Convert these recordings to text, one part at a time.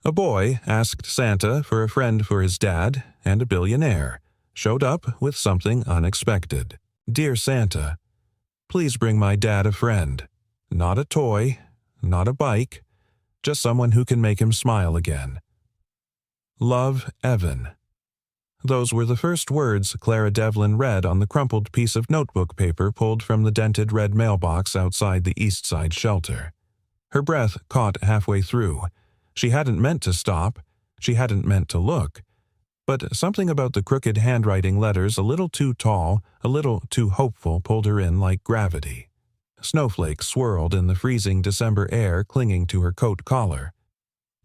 A boy asked Santa for a friend for his dad, and a billionaire showed up with something unexpected. Dear Santa, please bring my dad a friend. Not a toy, not a bike, just someone who can make him smile again. Love, Evan. Those were the first words Clara Devlin read on the crumpled piece of notebook paper pulled from the dented red mailbox outside the East Side shelter. Her breath caught halfway through. She hadn't meant to stop. She hadn't meant to look. But something about the crooked handwriting letters, a little too tall, a little too hopeful, pulled her in like gravity. Snowflakes swirled in the freezing December air, clinging to her coat collar.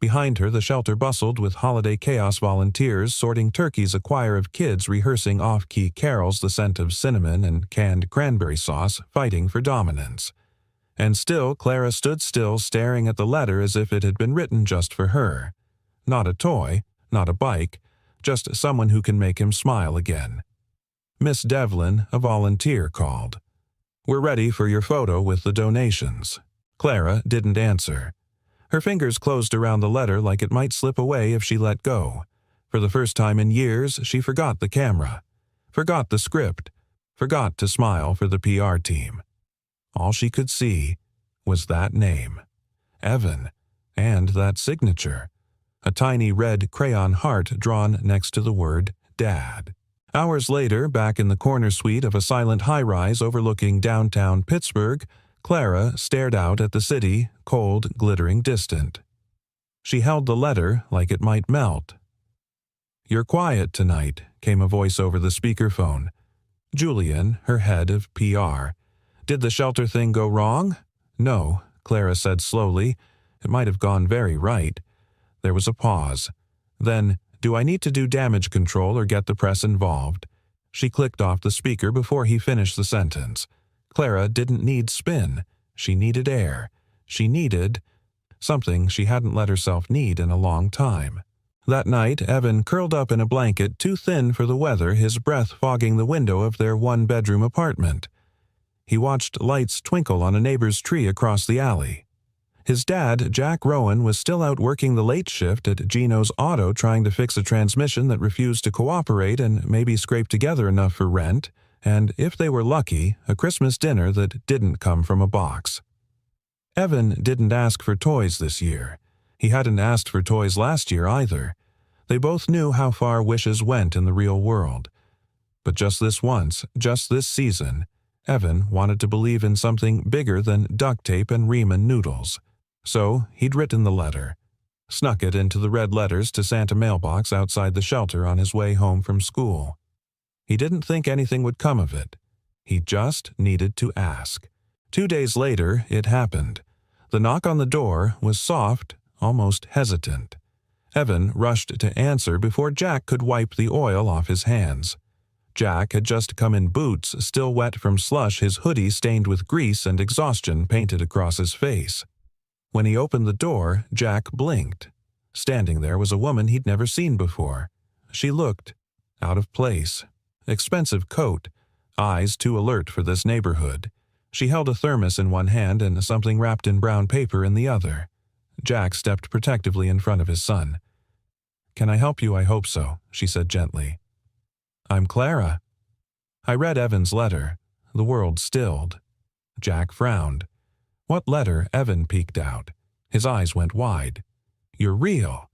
Behind her, the shelter bustled with holiday chaos volunteers sorting turkeys, a choir of kids rehearsing off-key carols, the scent of cinnamon and canned cranberry sauce fighting for dominance. And still, Clara stood still, staring at the letter as if it had been written just for her. Not a toy, not a bike, just someone who can make him smile again. Miss Devlin, a volunteer, called. "We're ready for your photo with the donations." Clara didn't answer. Her fingers closed around the letter like it might slip away if she let go. For the first time in years, she forgot the camera, forgot the script, forgot to smile for the PR team. All she could see was that name, Evan, and that signature, a tiny red crayon heart drawn next to the word Dad. Hours later, back in the corner suite of a silent high-rise overlooking downtown Pittsburgh, Clara stared out at the city, cold, glittering, distant. She held the letter like it might melt. "You're quiet tonight," came a voice over the speakerphone. Julian, her head of PR. "Did the shelter thing go wrong?" "No," Clara said slowly. "It might have gone very right." There was a pause. Then, "Do I need to do damage control or get the press involved?" She clicked off the speaker before he finished the sentence. Clara didn't need spin. She needed air. She needed something she hadn't let herself need in a long time. That night, Evan curled up in a blanket too thin for the weather, his breath fogging the window of their one-bedroom apartment. He watched lights twinkle on a neighbor's tree across the alley. His dad, Jack Rowan, was still out working the late shift at Gino's Auto, trying to fix a transmission that refused to cooperate and maybe scrape together enough for rent, and, if they were lucky, a Christmas dinner that didn't come from a box. Evan didn't ask for toys this year. He hadn't asked for toys last year either. They both knew how far wishes went in the real world. But just this once, just this season, Evan wanted to believe in something bigger than duct tape and Riemann noodles. So he'd written the letter, snuck it into the red letters to Santa mailbox outside the shelter on his way home from school. He didn't think anything would come of it. He just needed to ask. 2 days later, it happened. The knock on the door was soft, almost hesitant. Evan rushed to answer before Jack could wipe the oil off his hands. Jack had just come in boots, still wet from slush, his hoodie stained with grease and exhaustion painted across his face. When he opened the door, Jack blinked. Standing there was a woman he'd never seen before. She looked out of place. Expensive coat, eyes too alert for this neighborhood. She held a thermos in one hand and something wrapped in brown paper in the other. Jack stepped protectively in front of his son. "Can I help you? I hope so," she said gently. "I'm Clara." I read Evan's letter. The world stilled. Jack frowned. "What letter?" Evan peeked out. His eyes went wide. "You're real."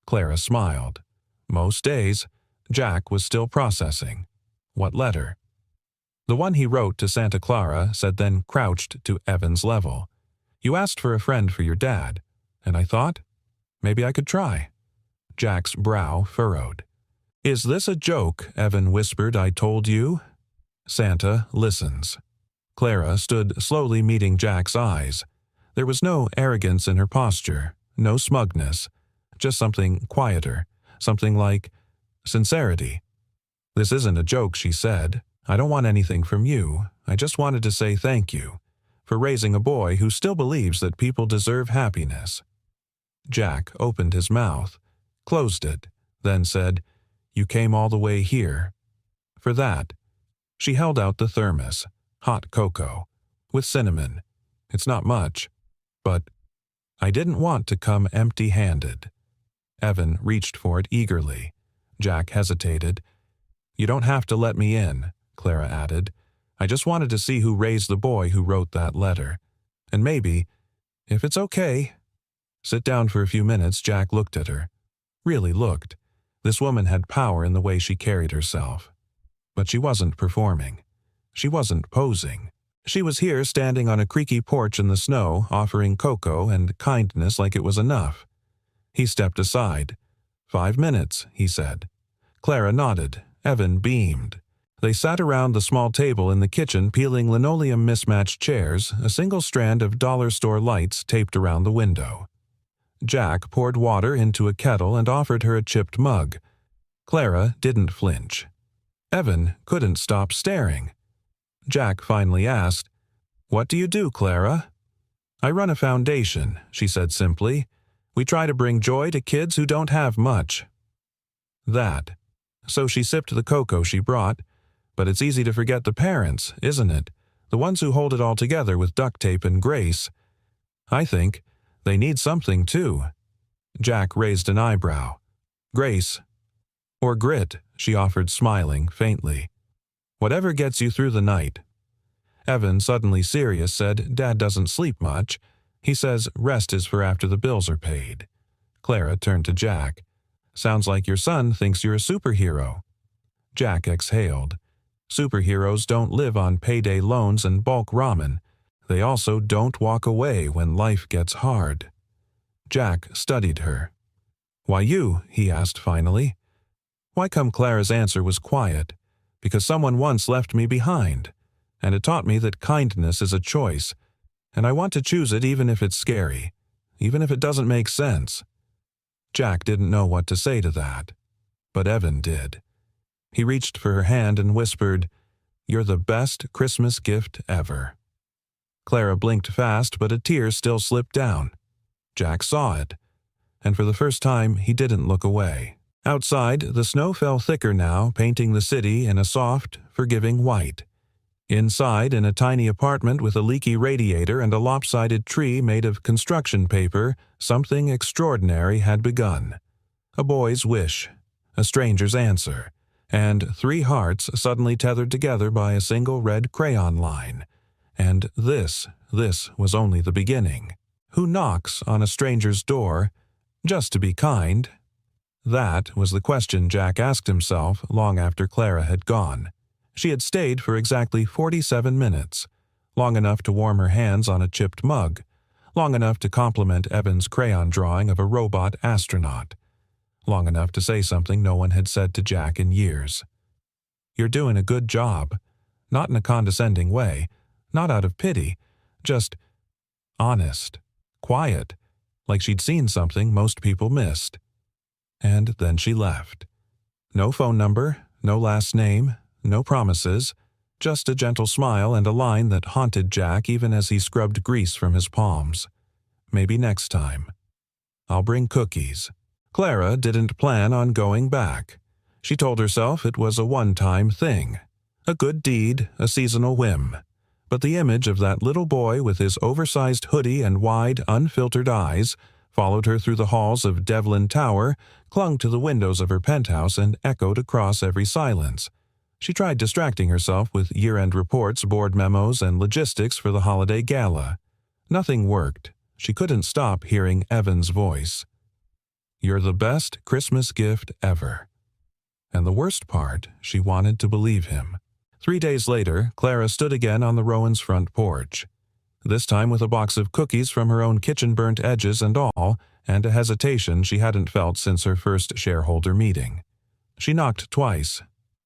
Clara smiled. Most days, Jack was still processing. What letter? The one he wrote to Santa Clara said, then crouched to Evan's level. "You asked for a friend for your dad, and I thought, maybe I could try." Jack's brow furrowed. "Is this a joke?" Evan whispered. "I told you." Santa listens. Clara stood slowly meeting Jack's eyes. There was no arrogance in her posture, no smugness, just something quieter, something like sincerity. "This isn't a joke," she said. "I don't want anything from you. I just wanted to say thank you for raising a boy who still believes that people deserve happiness." Jack opened his mouth, closed it, then said, "You came all the way here." "For that." She held out the thermos, hot cocoa, with cinnamon. "It's not much, but I didn't want to come empty-handed." Evan reached for it eagerly. Jack hesitated. "You don't have to let me in," Clara added. "I just wanted to see who raised the boy who wrote that letter. And maybe, if it's okay." "Sit down for a few minutes." Jack looked at her. Really looked. This woman had power in the way she carried herself. But she wasn't performing. She wasn't posing. She was here standing on a creaky porch in the snow, offering cocoa and kindness like it was enough. He stepped aside. "5 minutes," he said. Clara nodded. Evan beamed. They sat around the small table in the kitchen peeling linoleum mismatched chairs, a single strand of dollar store lights taped around the window. Jack poured water into a kettle and offered her a chipped mug. Clara didn't flinch. Evan couldn't stop staring. Jack finally asked, "What do you do, Clara?" "I run a foundation," she said simply. "We try to bring joy to kids who don't have much." That. So she sipped the cocoa she brought. "But it's easy to forget the parents, isn't it? The ones who hold it all together with duct tape and grace. I think they need something, too." Jack raised an eyebrow. "Grace. Or grit," she offered, smiling faintly. "Whatever gets you through the night." Evan, suddenly serious, said, "Dad doesn't sleep much. He says rest is for after the bills are paid." Clara turned to Jack. "Sounds like your son thinks you're a superhero." Jack exhaled. "Superheroes don't live on payday loans and bulk ramen. They also don't walk away when life gets hard." Jack studied her. "Why you?" he asked finally. Why come Clara's answer was quiet. "Because someone once left me behind, and it taught me that kindness is a choice, and I want to choose it even if it's scary, even if it doesn't make sense." Jack didn't know what to say to that, but Evan did. He reached for her hand and whispered, "You're the best Christmas gift ever." Clara blinked fast, but a tear still slipped down. Jack saw it, and for the first time he didn't look away. Outside, the snow fell thicker now, painting the city in a soft, forgiving white. Inside, in a tiny apartment with a leaky radiator and a lopsided tree made of construction paper, something extraordinary had begun. A boy's wish, a stranger's answer, and 3 hearts suddenly tethered together by a single red crayon line. And this was only the beginning. Who knocks on a stranger's door just to be kind? That was the question Jack asked himself long after Clara had gone. She had stayed for exactly 47 minutes, long enough to warm her hands on a chipped mug, long enough to compliment Evan's crayon drawing of a robot astronaut, long enough to say something no one had said to Jack in years. "You're doing a good job," not in a condescending way, not out of pity, just honest, quiet, like she'd seen something most people missed. And then she left. No phone number, no last name, no promises, just a gentle smile and a line that haunted Jack even as he scrubbed grease from his palms. "Maybe next time. I'll bring cookies." Clara didn't plan on going back. She told herself it was a one-time thing, a good deed, a seasonal whim. But the image of that little boy with his oversized hoodie and wide, unfiltered eyes followed her through the halls of Devlin Tower, clung to the windows of her penthouse, and echoed across every silence. She tried distracting herself with year-end reports, board memos, and logistics for the holiday gala. Nothing worked. She couldn't stop hearing Evan's voice. "You're the best Christmas gift ever." And the worst part, she wanted to believe him. 3 days later, Clara stood again on the Rowans' front porch. This time with a box of cookies from her own kitchen, burnt edges and all, and a hesitation she hadn't felt since her first shareholder meeting. She knocked twice.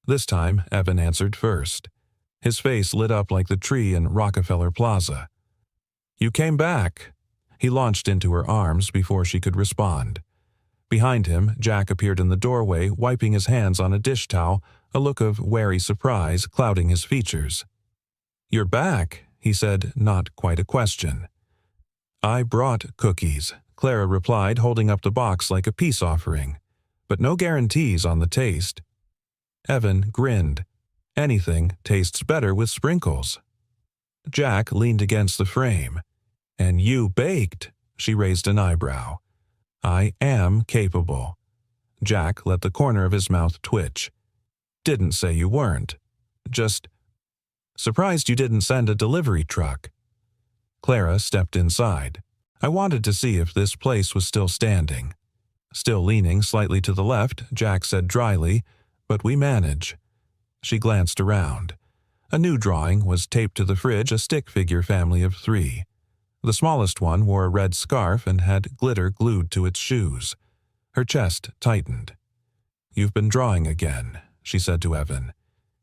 This time, Evan answered first. His face lit up like the tree in Rockefeller Plaza. "You came back." He launched into her arms before she could respond. Behind him, Jack appeared in the doorway, wiping his hands on a dish towel, a look of wary surprise clouding his features. "You're back," he said, not quite a question. "I brought cookies," Clara replied, holding up the box like a peace offering. "But no guarantees on the taste." Evan grinned. "Anything tastes better with sprinkles." Jack leaned against the frame. "And you baked," she raised an eyebrow. I am capable. Jack let the corner of his mouth twitch. Didn't say you weren't. Just surprised you didn't send a delivery truck. Clara stepped inside. I wanted to see if this place was still standing. Still leaning slightly to the left, Jack said dryly, "But we manage." She glanced around. A new drawing was taped to the fridge, a stick figure family of 3. The smallest one wore a red scarf and had glitter glued to its shoes. Her chest tightened. "You've been drawing again," she said to Evan.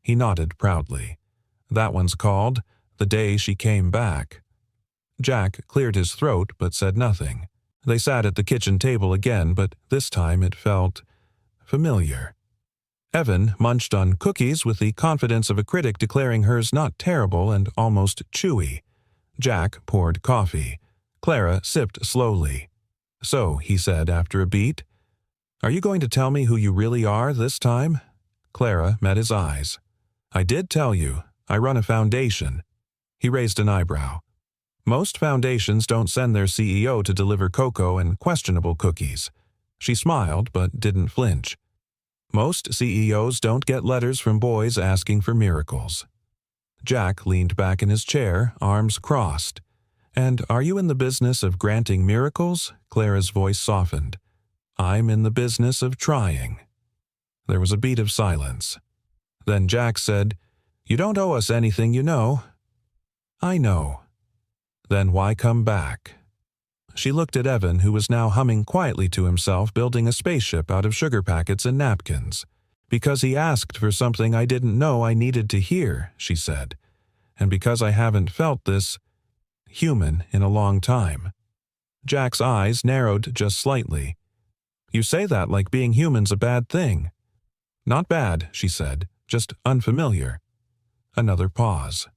He nodded proudly. "That one's called The Day She Came Back." Jack cleared his throat but said nothing. They sat at the kitchen table again, but this time it felt familiar. Evan munched on cookies with the confidence of a critic declaring hers not terrible and almost chewy. Jack poured coffee. Clara sipped slowly. "So," he said after a beat, "are you going to tell me who you really are this time?" Clara met his eyes. "I did tell you. I run a foundation." He raised an eyebrow. "Most foundations don't send their CEO to deliver cocoa and questionable cookies." She smiled but didn't flinch. "Most CEOs don't get letters from boys asking for miracles." Jack leaned back in his chair, arms crossed. "And are you in the business of granting miracles?" Clara's voice softened. "I'm in the business of trying." There was a beat of silence. Then Jack said, "You don't owe us anything, you know." "I know." "Then why come back?" She looked at Evan, who was now humming quietly to himself, building a spaceship out of sugar packets and napkins. "Because he asked for something I didn't know I needed to hear," she said. "And because I haven't felt this human in a long time." Jack's eyes narrowed just slightly. "You say that like being human's a bad thing." "Not bad," she said, "just unfamiliar." Another pause.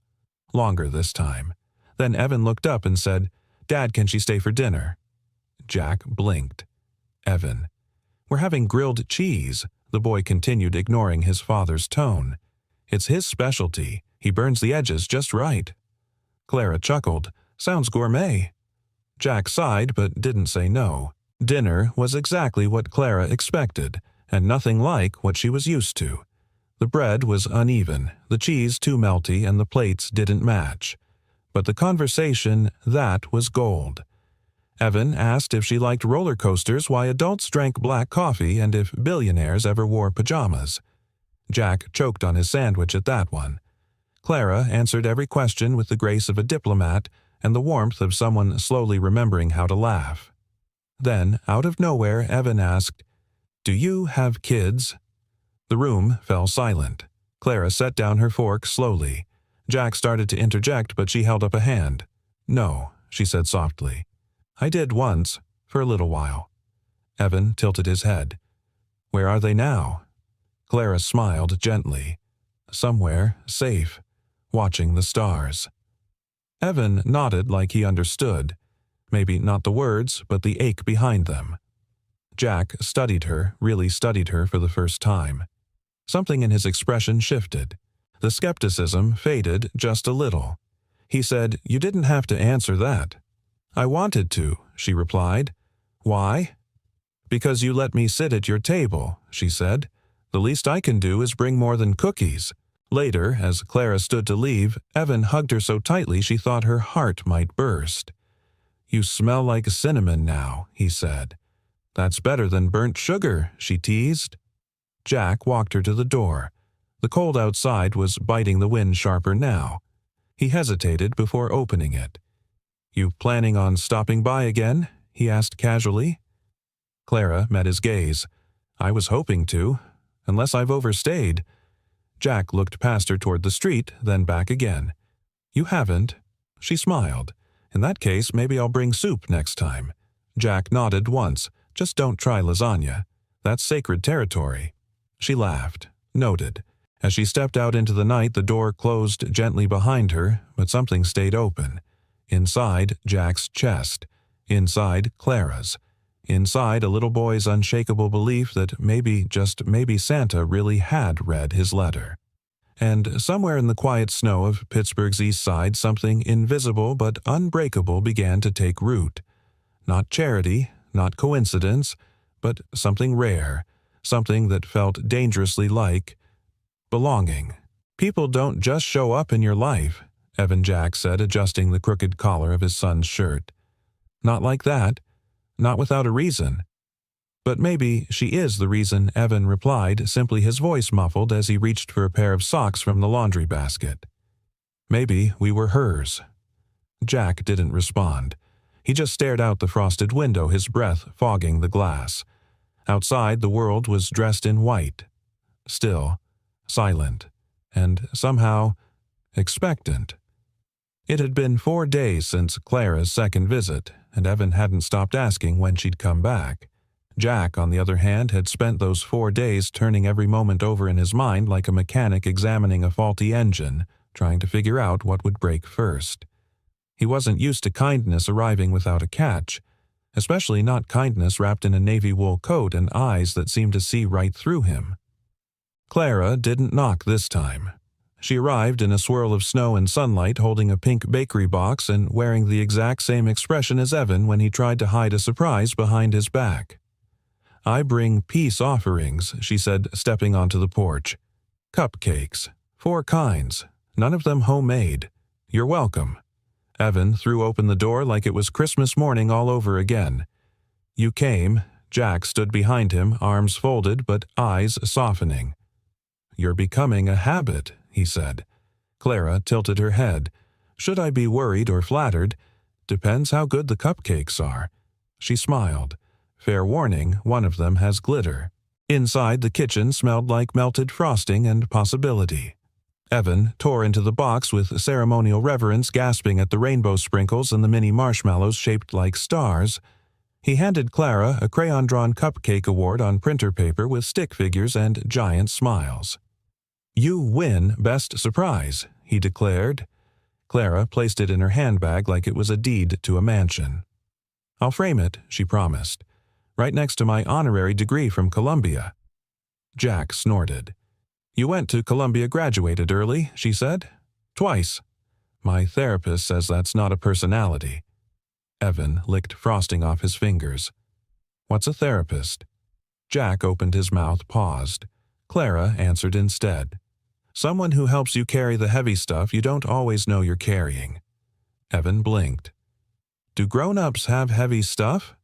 Longer this time. Then Evan looked up and said, "Dad, can she stay for dinner?" Jack blinked. Evan. "We're having grilled cheese," the boy continued, ignoring his father's tone. "It's his specialty. He burns the edges just right." Clara chuckled. "Sounds gourmet." Jack sighed but didn't say no. Dinner was exactly what Clara expected, and nothing like what she was used to. The bread was uneven, the cheese too melty, and the plates didn't match. But the conversation, that was gold. Evan asked if she liked roller coasters, why adults drank black coffee, and if billionaires ever wore pajamas. Jack choked on his sandwich at that one. Clara answered every question with the grace of a diplomat and the warmth of someone slowly remembering how to laugh. Then, out of nowhere, Evan asked, "Do you have kids?" The room fell silent. Clara set down her fork slowly. Jack started to interject, but she held up a hand. "No," she said softly. "I did once, for a little while." Evan tilted his head. "Where are they now?" Clara smiled gently. "Somewhere safe, watching the stars." Evan nodded like he understood. Maybe not the words, but the ache behind them. Jack studied her, really studied her for the first time. Something in his expression shifted. The skepticism faded just a little. He said, "You didn't have to answer that." "I wanted to," she replied. "Why?" "Because you let me sit at your table," she said. "The least I can do is bring more than cookies." Later, as Clara stood to leave, Evan hugged her so tightly she thought her heart might burst. "You smell like cinnamon now," he said. "That's better than burnt sugar," she teased. Jack walked her to the door. The cold outside was biting the wind sharper now. He hesitated before opening it. "You planning on stopping by again?" he asked casually. Clara met his gaze. "I was hoping to, unless I've overstayed." Jack looked past her toward the street, then back again. "You haven't." She smiled. "In that case, maybe I'll bring soup next time." Jack nodded once. "Just don't try lasagna. That's sacred territory." She laughed. Noted. As she stepped out into the night, the door closed gently behind her, but something stayed open. Inside, Jack's chest. Inside, Clara's. Inside, a little boy's unshakable belief that maybe, just maybe, Santa really had read his letter. And somewhere in the quiet snow of Pittsburgh's east side, something invisible but unbreakable began to take root. Not charity, not coincidence, but something rare, something that felt dangerously like belonging. People don't just show up in your life, Evan Jack said, adjusting the crooked collar of his son's shirt. Not like that. Not without a reason. But maybe she is the reason, Evan replied, simply his voice muffled as he reached for a pair of socks from the laundry basket. Maybe we were hers. Jack didn't respond. He just stared out the frosted window, his breath fogging the glass. Outside, the world was dressed in white. Still, silent, and somehow expectant. It had been 4 days since Clara's second visit, and Evan hadn't stopped asking when she'd come back. Jack, on the other hand, had spent those 4 days turning every moment over in his mind like a mechanic examining a faulty engine, trying to figure out what would break first. He wasn't used to kindness arriving without a catch, especially not kindness wrapped in a navy wool coat and eyes that seemed to see right through him. Clara didn't knock this time. She arrived in a swirl of snow and sunlight, holding a pink bakery box and wearing the exact same expression as Evan when he tried to hide a surprise behind his back. "I bring peace offerings," she said, stepping onto the porch. "Cupcakes. 4 kinds. None of them homemade. You're welcome." Evan threw open the door like it was Christmas morning all over again. "You came." Jack stood behind him, arms folded but eyes softening. "You're becoming a habit," he said. Clara tilted her head. "Should I be worried or flattered? Depends how good the cupcakes are." She smiled. "Fair warning, one of them has glitter." Inside, the kitchen smelled like melted frosting and possibility. Evan tore into the box with ceremonial reverence, gasping at the rainbow sprinkles and the mini marshmallows shaped like stars. He handed Clara a crayon-drawn cupcake award on printer paper with stick figures and giant smiles. "You win Best Surprise," he declared. Clara placed it in her handbag like it was a deed to a mansion. "I'll frame it," she promised. "Right next to my honorary degree from Columbia." Jack snorted. "You went to Columbia, graduated early," she said. "Twice. My therapist says that's not a personality." Evan licked frosting off his fingers. "What's a therapist?" Jack opened his mouth, paused. Clara answered instead. "Someone who helps you carry the heavy stuff you don't always know you're carrying." Evan blinked. "Do grown-ups have heavy stuff?"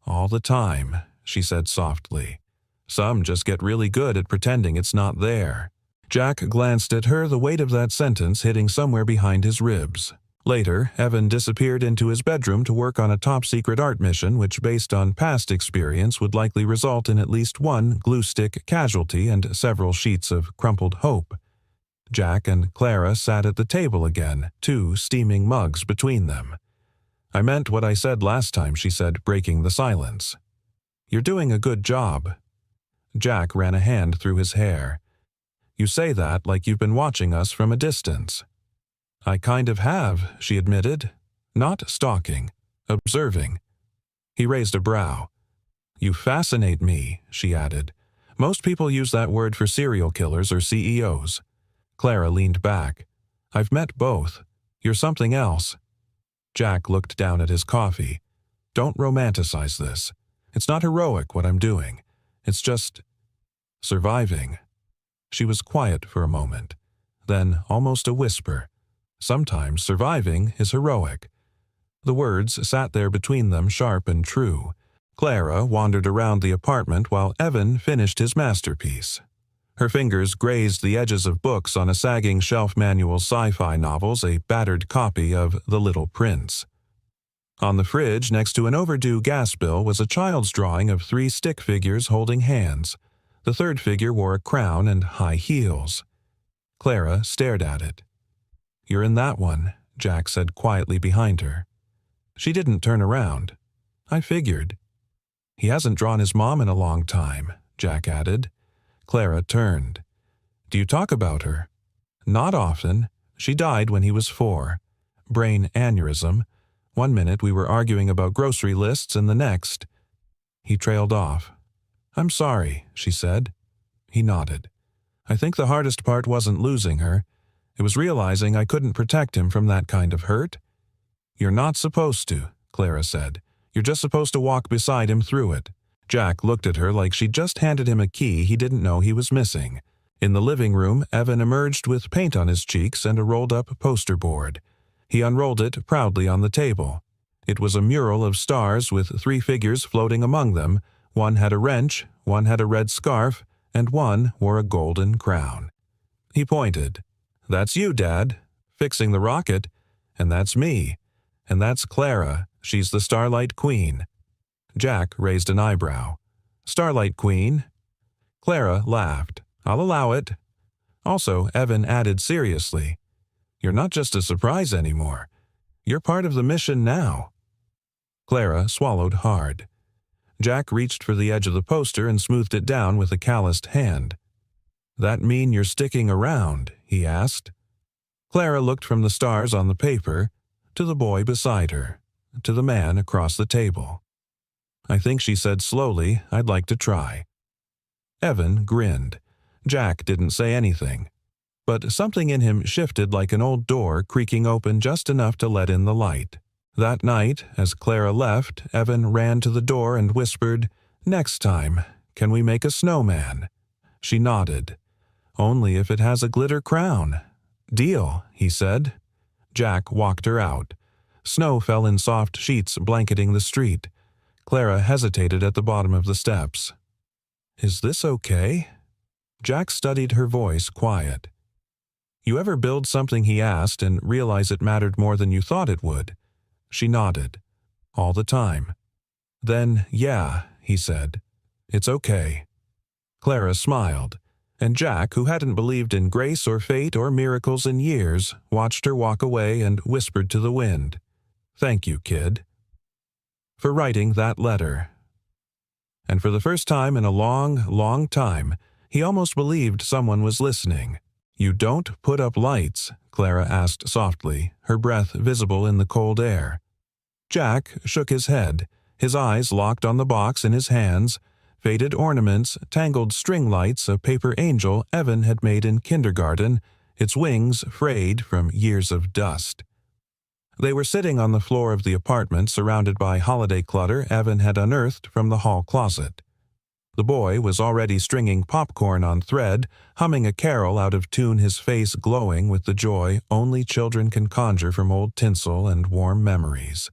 "All the time," she said softly. "Some just get really good at pretending it's not there." Jack glanced at her, the weight of that sentence hitting somewhere behind his ribs. Later, Evan disappeared into his bedroom to work on a top-secret art mission which, based on past experience, would likely result in at least one glue-stick casualty and several sheets of crumpled hope. Jack and Clara sat at the table again, 2 steaming mugs between them. "I meant what I said last time," she said, breaking the silence. "You're doing a good job." Jack ran a hand through his hair. "You say that like you've been watching us from a distance." "I kind of have," she admitted. "Not stalking. Observing." He raised a brow. "You fascinate me," she added. "Most people use that word for serial killers or CEOs." Clara leaned back. "I've met both. You're something else." Jack looked down at his coffee. "Don't romanticize this. It's not heroic what I'm doing. It's just surviving." She was quiet for a moment. Then, almost a whisper, "Sometimes surviving is heroic." The words sat there between them, sharp and true. Clara wandered around the apartment while Evan finished his masterpiece. Her fingers grazed the edges of books on a sagging shelf manual sci-fi novels, a battered copy of The Little Prince. On the fridge, next to an overdue gas bill, was a child's drawing of 3 stick figures holding hands. The third figure wore a crown and high heels. Clara stared at it. "You're in that one," Jack said quietly behind her. She didn't turn around. "I figured." "He hasn't drawn his mom in a long time," Jack added. Clara turned. "Do you talk about her?" "Not often. She died when he was 4. Brain aneurysm. One minute we were arguing about grocery lists and the next." He trailed off. "I'm sorry," she said. He nodded. "I think the hardest part wasn't losing her. It was realizing I couldn't protect him from that kind of hurt." "You're not supposed to," Clara said. You're just supposed to walk beside him through it." Jack looked at her like she'd just handed him a key he didn't know he was missing. In the living room, Evan emerged with paint on his cheeks and a rolled-up poster board. He unrolled it proudly on the table. It was a mural of stars with 3 figures floating among them. One had a wrench, one had a red scarf, and one wore a golden crown. He pointed. "That's you, Dad, fixing the rocket. And that's me. And that's Clara. She's the Starlight Queen." Jack raised an eyebrow. "Starlight Queen?" Clara laughed. "I'll allow it." Also, Evan added seriously, "You're not just a surprise anymore. You're part of the mission now." Clara swallowed hard. Jack reached for the edge of the poster and smoothed it down with a calloused hand. "That mean you're sticking around?" he asked. Clara looked from the stars on the paper to the boy beside her, to the man across the table. "I think," she said slowly, "I'd like to try." Evan grinned. Jack didn't say anything, but something in him shifted like an old door creaking open just enough to let in the light. That night, as Clara left, Evan ran to the door and whispered, "Next time, can we make a snowman?" She nodded. "Only if it has a glitter crown." "Deal," he said. Jack walked her out. Snow fell in soft sheets blanketing the street. Clara hesitated at the bottom of the steps. "Is this okay?" Jack studied her voice, quiet. "You ever build something," he asked, "and realize it mattered more than you thought it would?" She nodded. "All the time." "Then, yeah," he said. "It's okay." Clara smiled, and Jack, who hadn't believed in grace or fate or miracles in years, watched her walk away and whispered to the wind, "Thank you, kid, for writing that letter." And for the first time in a long, long time, he almost believed someone was listening. "You don't put up lights?" Clara asked softly, her breath visible in the cold air. Jack shook his head, his eyes locked on the box in his hands, faded ornaments, tangled string lights, a paper angel Evan had made in kindergarten, its wings frayed from years of dust. They were sitting on the floor of the apartment surrounded by holiday clutter Evan had unearthed from the hall closet. The boy was already stringing popcorn on thread, humming a carol out of tune, his face glowing with the joy only children can conjure from old tinsel and warm memories.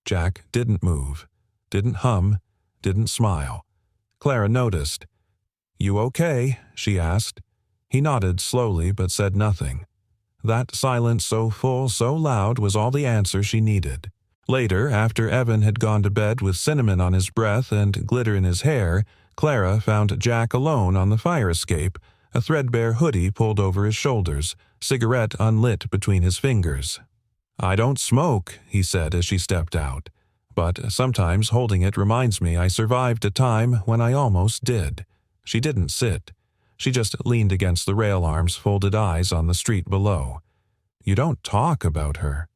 Jack didn't move, didn't hum, didn't smile. Clara noticed. "You okay?" she asked. He nodded slowly but said nothing. That silence so full, so loud, was all the answer she needed. Later, after Evan had gone to bed with cinnamon on his breath and glitter in his hair, Clara found Jack alone on the fire escape, a threadbare hoodie pulled over his shoulders, cigarette unlit between his fingers. "I don't smoke," he said as she stepped out, "but sometimes holding it reminds me I survived a time when I almost did." She didn't sit. She just leaned against the rail arms, folded eyes on the street below. "You don't talk about her,"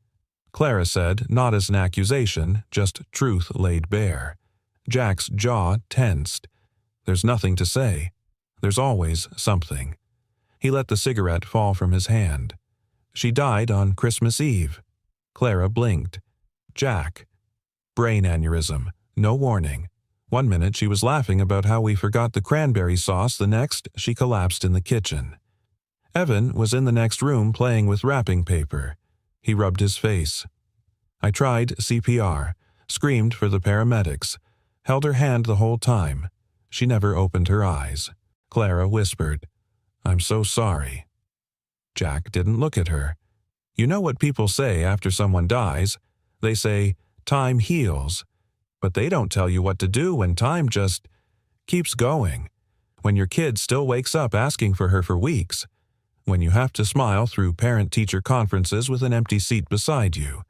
Clara said, not as an accusation, just truth laid bare. Jack's jaw tensed. "There's nothing to say. There's always something." He let the cigarette fall from his hand. "She died on Christmas Eve." Clara blinked. "Jack." "Brain aneurysm. No warning. One minute she was laughing about how we forgot the cranberry sauce, the next she collapsed in the kitchen." Evan was in the next room playing with wrapping paper. He rubbed his face. "I tried CPR, screamed for the paramedics, held her hand the whole time. She never opened her eyes." Clara whispered, "I'm so sorry." Jack didn't look at her. "You know what people say after someone dies? They say, 'Time heals.' But they don't tell you what to do when time just keeps going. When your kid still wakes up asking for her for weeks. When you have to smile through parent-teacher conferences with an empty seat beside you.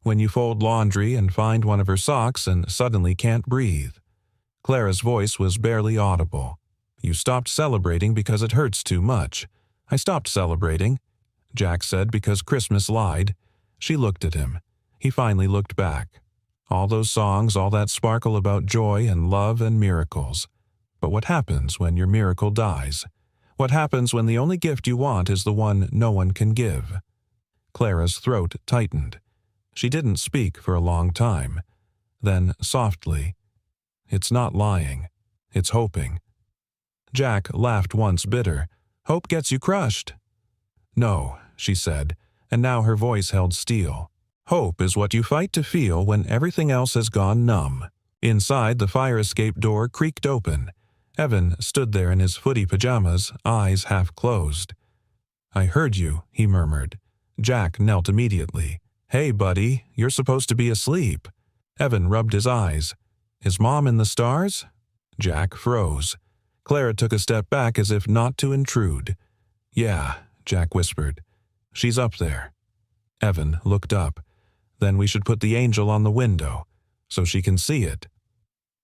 When you fold laundry and find one of her socks and suddenly can't breathe." Clara's voice was barely audible. "You stopped celebrating because it hurts too much." "I stopped celebrating," Jack said, "because Christmas lied." She looked at him. He finally looked back. All those songs, all that sparkle about joy and love and miracles. But what happens when your miracle dies? What happens when the only gift you want is the one no one can give? Clara's throat tightened. She didn't speak for a long time. Then, softly, "It's not lying. It's hoping." Jack laughed once bitter. "Hope gets you crushed." "No," she said, and now her voice held steel. "Hope is what you fight to feel when everything else has gone numb." Inside, the fire escape door creaked open. Evan stood there in his footy pajamas, eyes half closed. "I heard you," he murmured. Jack knelt immediately. "Hey, buddy, you're supposed to be asleep." Evan rubbed his eyes. "Is Mom in the stars?" Jack froze. Clara took a step back as if not to intrude. "Yeah," Jack whispered. "She's up there." Evan looked up. "Then we should put the angel on the window, so she can see it."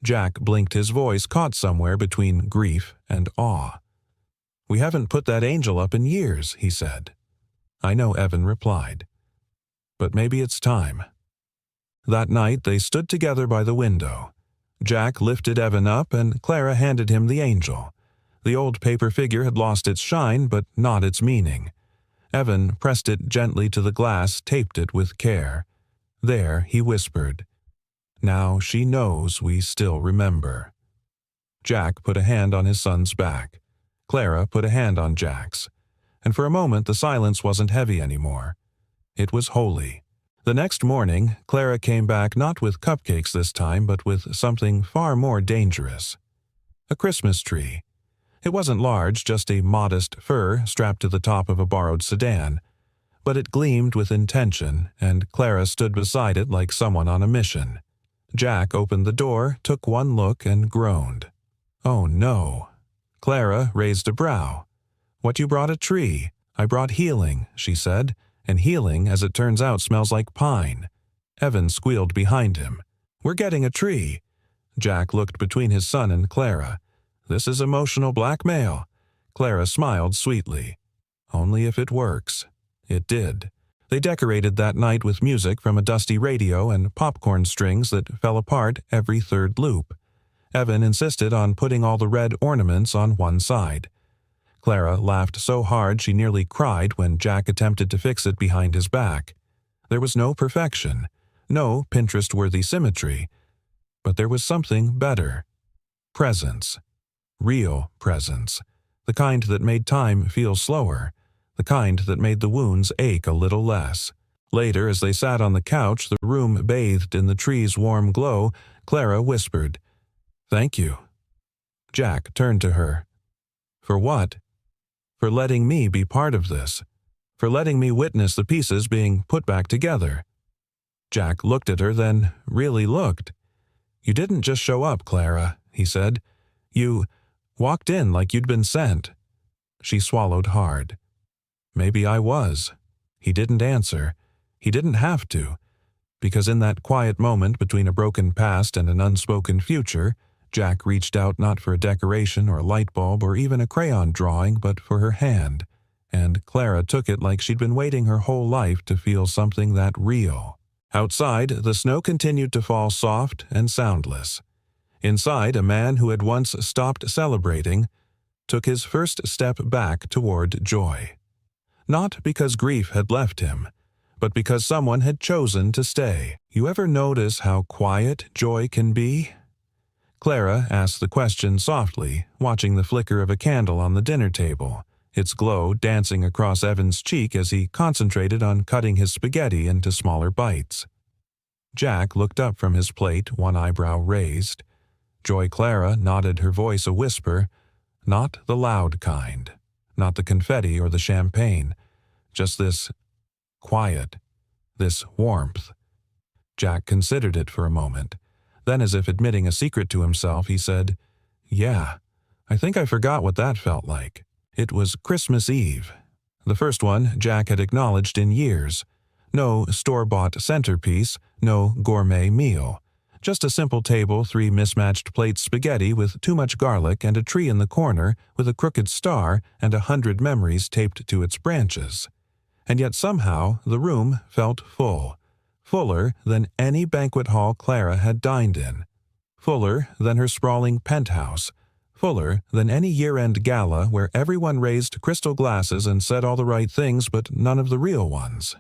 Jack blinked, his voice caught somewhere between grief and awe. "We haven't put that angel up in years," he said. "I know," Evan replied. "But maybe it's time." That night they stood together by the window. Jack lifted Evan up and Clara handed him the angel. The old paper figure had lost its shine, but not its meaning. Evan pressed it gently to the glass, taped it with care. There, he whispered, "Now she knows we still remember." Jack put a hand on his son's back. Clara put a hand on Jack's. And for a moment the silence wasn't heavy anymore. It was holy. The next morning, Clara came back not with cupcakes this time, but with something far more dangerous. A Christmas tree. It wasn't large, just a modest fir strapped to the top of a borrowed sedan. But it gleamed with intention, and Clara stood beside it like someone on a mission. Jack opened the door, took one look, and groaned. "Oh no." Clara raised a brow. "What, you brought a tree?" "I brought healing," she said, "and healing, as it turns out, smells like pine." Evan squealed behind him. "We're getting a tree." Jack looked between his son and Clara. "This is emotional blackmail." Clara smiled sweetly. "Only if it works." It did. They decorated that night with music from a dusty radio and popcorn strings that fell apart every third loop. Evan insisted on putting all the red ornaments on one side. Clara laughed so hard she nearly cried when Jack attempted to fix it behind his back. There was no perfection, no Pinterest-worthy symmetry, but there was something better. Presence. Real presence. The kind that made time feel slower. The kind that made the wounds ache a little less. Later, as they sat on the couch, the room bathed in the tree's warm glow, Clara whispered, "Thank you." Jack turned to her. "For what?" "For letting me be part of this. For letting me witness the pieces being put back together." Jack looked at her, then really looked. "You didn't just show up, Clara," he said. "You walked in like you'd been sent." She swallowed hard. "Maybe I was." He didn't answer. He didn't have to. Because in that quiet moment between a broken past and an unspoken future, Jack reached out not for a decoration or a light bulb or even a crayon drawing, but for her hand. And Clara took it like she'd been waiting her whole life to feel something that real. Outside, the snow continued to fall soft and soundless. Inside, a man who had once stopped celebrating took his first step back toward joy. Not because grief had left him, but because someone had chosen to stay. You ever notice how quiet joy can be? Clara asked the question softly, watching the flicker of a candle on the dinner table, its glow dancing across Evan's cheek as he concentrated on cutting his spaghetti into smaller bites. Jack looked up from his plate, one eyebrow raised. Joy Clara nodded, her voice a whisper, not the loud kind. Not the confetti or the champagne, just this quiet, this warmth. Jack considered it for a moment. Then, as if admitting a secret to himself, he said, "Yeah, I think I forgot what that felt like." It was Christmas Eve. The first one Jack had acknowledged in years. No store-bought centerpiece, no gourmet meal. Just a simple table, 3 mismatched plates spaghetti with too much garlic and a tree in the corner with a crooked star and 100 memories taped to its branches. And yet somehow the room felt full. Fuller than any banquet hall Clara had dined in. Fuller than her sprawling penthouse. Fuller than any year-end gala where everyone raised crystal glasses and said all the right things but none of the real ones.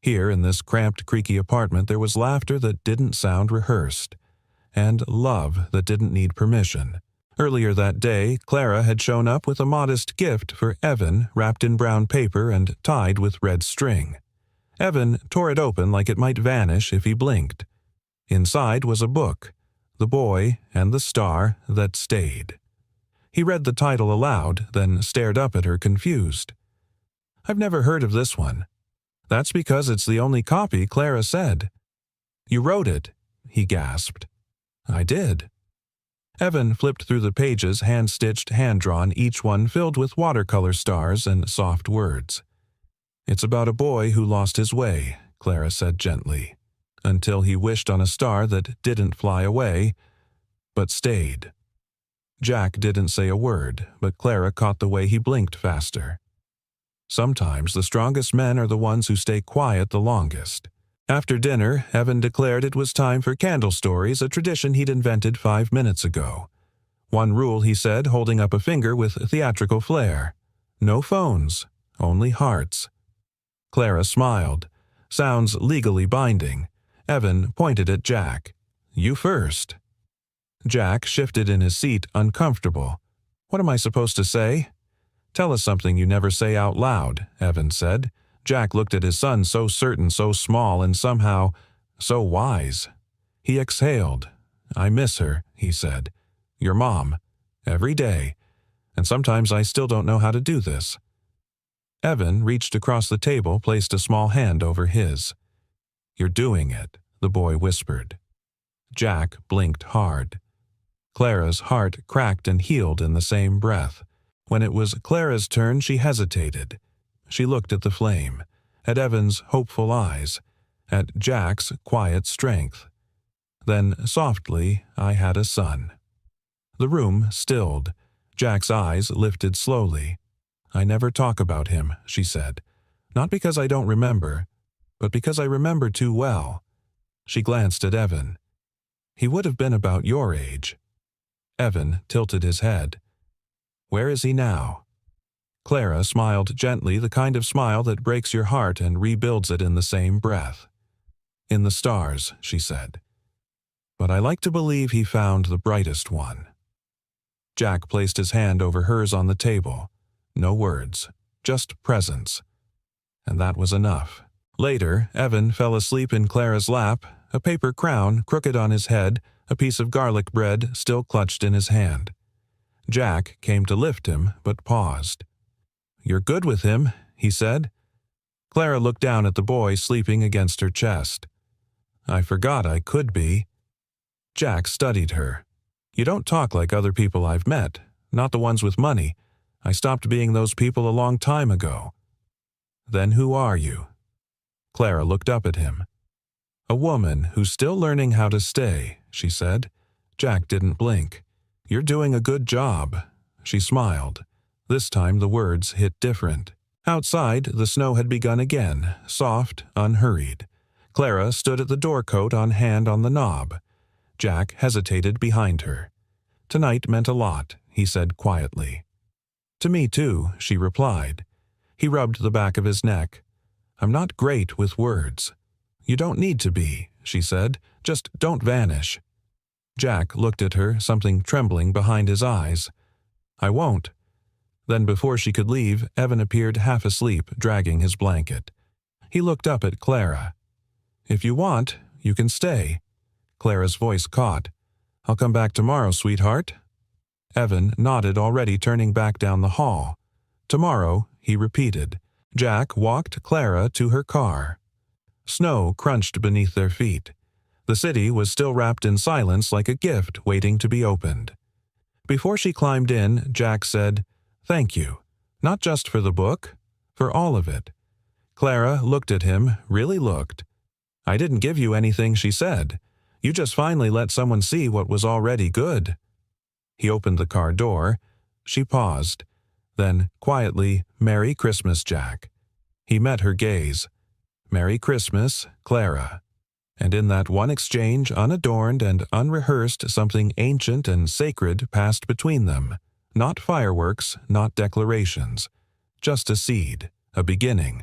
Here in this cramped, creaky apartment there was laughter that didn't sound rehearsed, and love that didn't need permission. Earlier that day, Clara had shown up with a modest gift for Evan wrapped in brown paper and tied with red string. Evan tore it open like it might vanish if he blinked. Inside was a book, The Boy and the Star That Stayed. He read the title aloud, then stared up at her confused. "I've never heard of this one." "That's because it's the only copy," Clara said. "You wrote it," he gasped. "I did." Evan flipped through the pages, hand-stitched, hand-drawn, each one filled with watercolor stars and soft words. "It's about a boy who lost his way," Clara said gently, "until he wished on a star that didn't fly away, but stayed." Jack didn't say a word, but Clara caught the way he blinked faster. Sometimes the strongest men are the ones who stay quiet the longest. After dinner, Evan declared it was time for candle stories, a tradition he'd invented 5 minutes ago. One rule, he said, holding up a finger with theatrical flair. No phones, only hearts. Clara smiled. Sounds legally binding. Evan pointed at Jack. "You first." Jack shifted in his seat, uncomfortable. "What am I supposed to say?" "Tell us something you never say out loud," Evan said. Jack looked at his son, so certain, so small, and somehow so wise. He exhaled. "I miss her," he said. "Your mom. Every day. And sometimes I still don't know how to do this." Evan reached across the table, placed a small hand over his. "You're doing it," the boy whispered. Jack blinked hard. Clara's heart cracked and healed in the same breath. When it was Clara's turn, she hesitated. She looked at the flame, at Evan's hopeful eyes, at Jack's quiet strength. Then, softly, "I had a son." The room stilled. Jack's eyes lifted slowly. "I never talk about him," she said. "Not because I don't remember, but because I remember too well." She glanced at Evan. "He would have been about your age." Evan tilted his head. "Where is he now?" Clara smiled gently, the kind of smile that breaks your heart and rebuilds it in the same breath. "In the stars," she said. "But I like to believe he found the brightest one." Jack placed his hand over hers on the table. No words, just presence. And that was enough. Later, Evan fell asleep in Clara's lap, a paper crown crooked on his head, a piece of garlic bread still clutched in his hand. Jack came to lift him, but paused. "You're good with him," he said. Clara looked down at the boy sleeping against her chest. "I forgot I could be." Jack studied her. "You don't talk like other people I've met, not the ones with money. I stopped being those people a long time ago." "Then who are you?" Clara looked up at him. "A woman who's still learning how to stay," she said. Jack didn't blink. "You're doing a good job." She smiled. This time the words hit different. Outside, the snow had begun again, soft, unhurried. Clara stood at the doorcoat on hand on the knob. Jack hesitated behind her. "Tonight meant a lot," he said quietly. "To me too," she replied. He rubbed the back of his neck. "I'm not great with words." "You don't need to be," she said. "Just don't vanish." Jack looked at her, something trembling behind his eyes. "I won't." Then before she could leave, Evan appeared half asleep, dragging his blanket. He looked up at Clara. "If you want, you can stay." Clara's voice caught. "I'll come back tomorrow, sweetheart." Evan nodded, already turning back down the hall. "Tomorrow," he repeated. Jack walked Clara to her car. Snow crunched beneath their feet. The city was still wrapped in silence like a gift waiting to be opened. Before she climbed in, Jack said, "Thank you. Not just for the book, for all of it." Clara looked at him, really looked. "I didn't give you anything," she said. "You just finally let someone see what was already good." He opened the car door. She paused. Then, quietly, "Merry Christmas, Jack." He met her gaze. "Merry Christmas, Clara." And in that one exchange, unadorned and unrehearsed, something ancient and sacred passed between them. Not fireworks, not declarations. Just a seed, a beginning,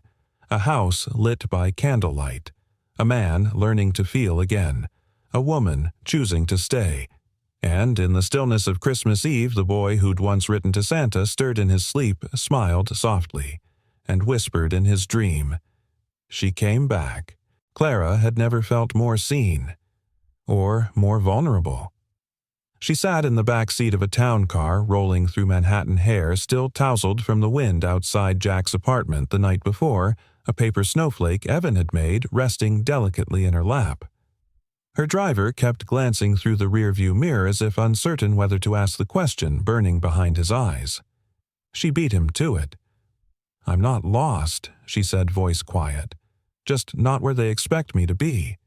A house lit by candlelight. A man learning to feel again. A woman choosing to stay. And in the stillness of Christmas Eve, the boy who'd once written to Santa stirred in his sleep, smiled softly, and whispered in his dream, "She came back." Clara had never felt more seen, or more vulnerable. She sat in the back seat of a town car, rolling through Manhattan hair still tousled from the wind outside Jack's apartment the night before, a paper snowflake Evan had made resting delicately in her lap. Her driver kept glancing through the rearview mirror as if uncertain whether to ask the question burning behind his eyes. She beat him to it. "I'm not lost," she said, voice quiet. "Just not where they expect me to be."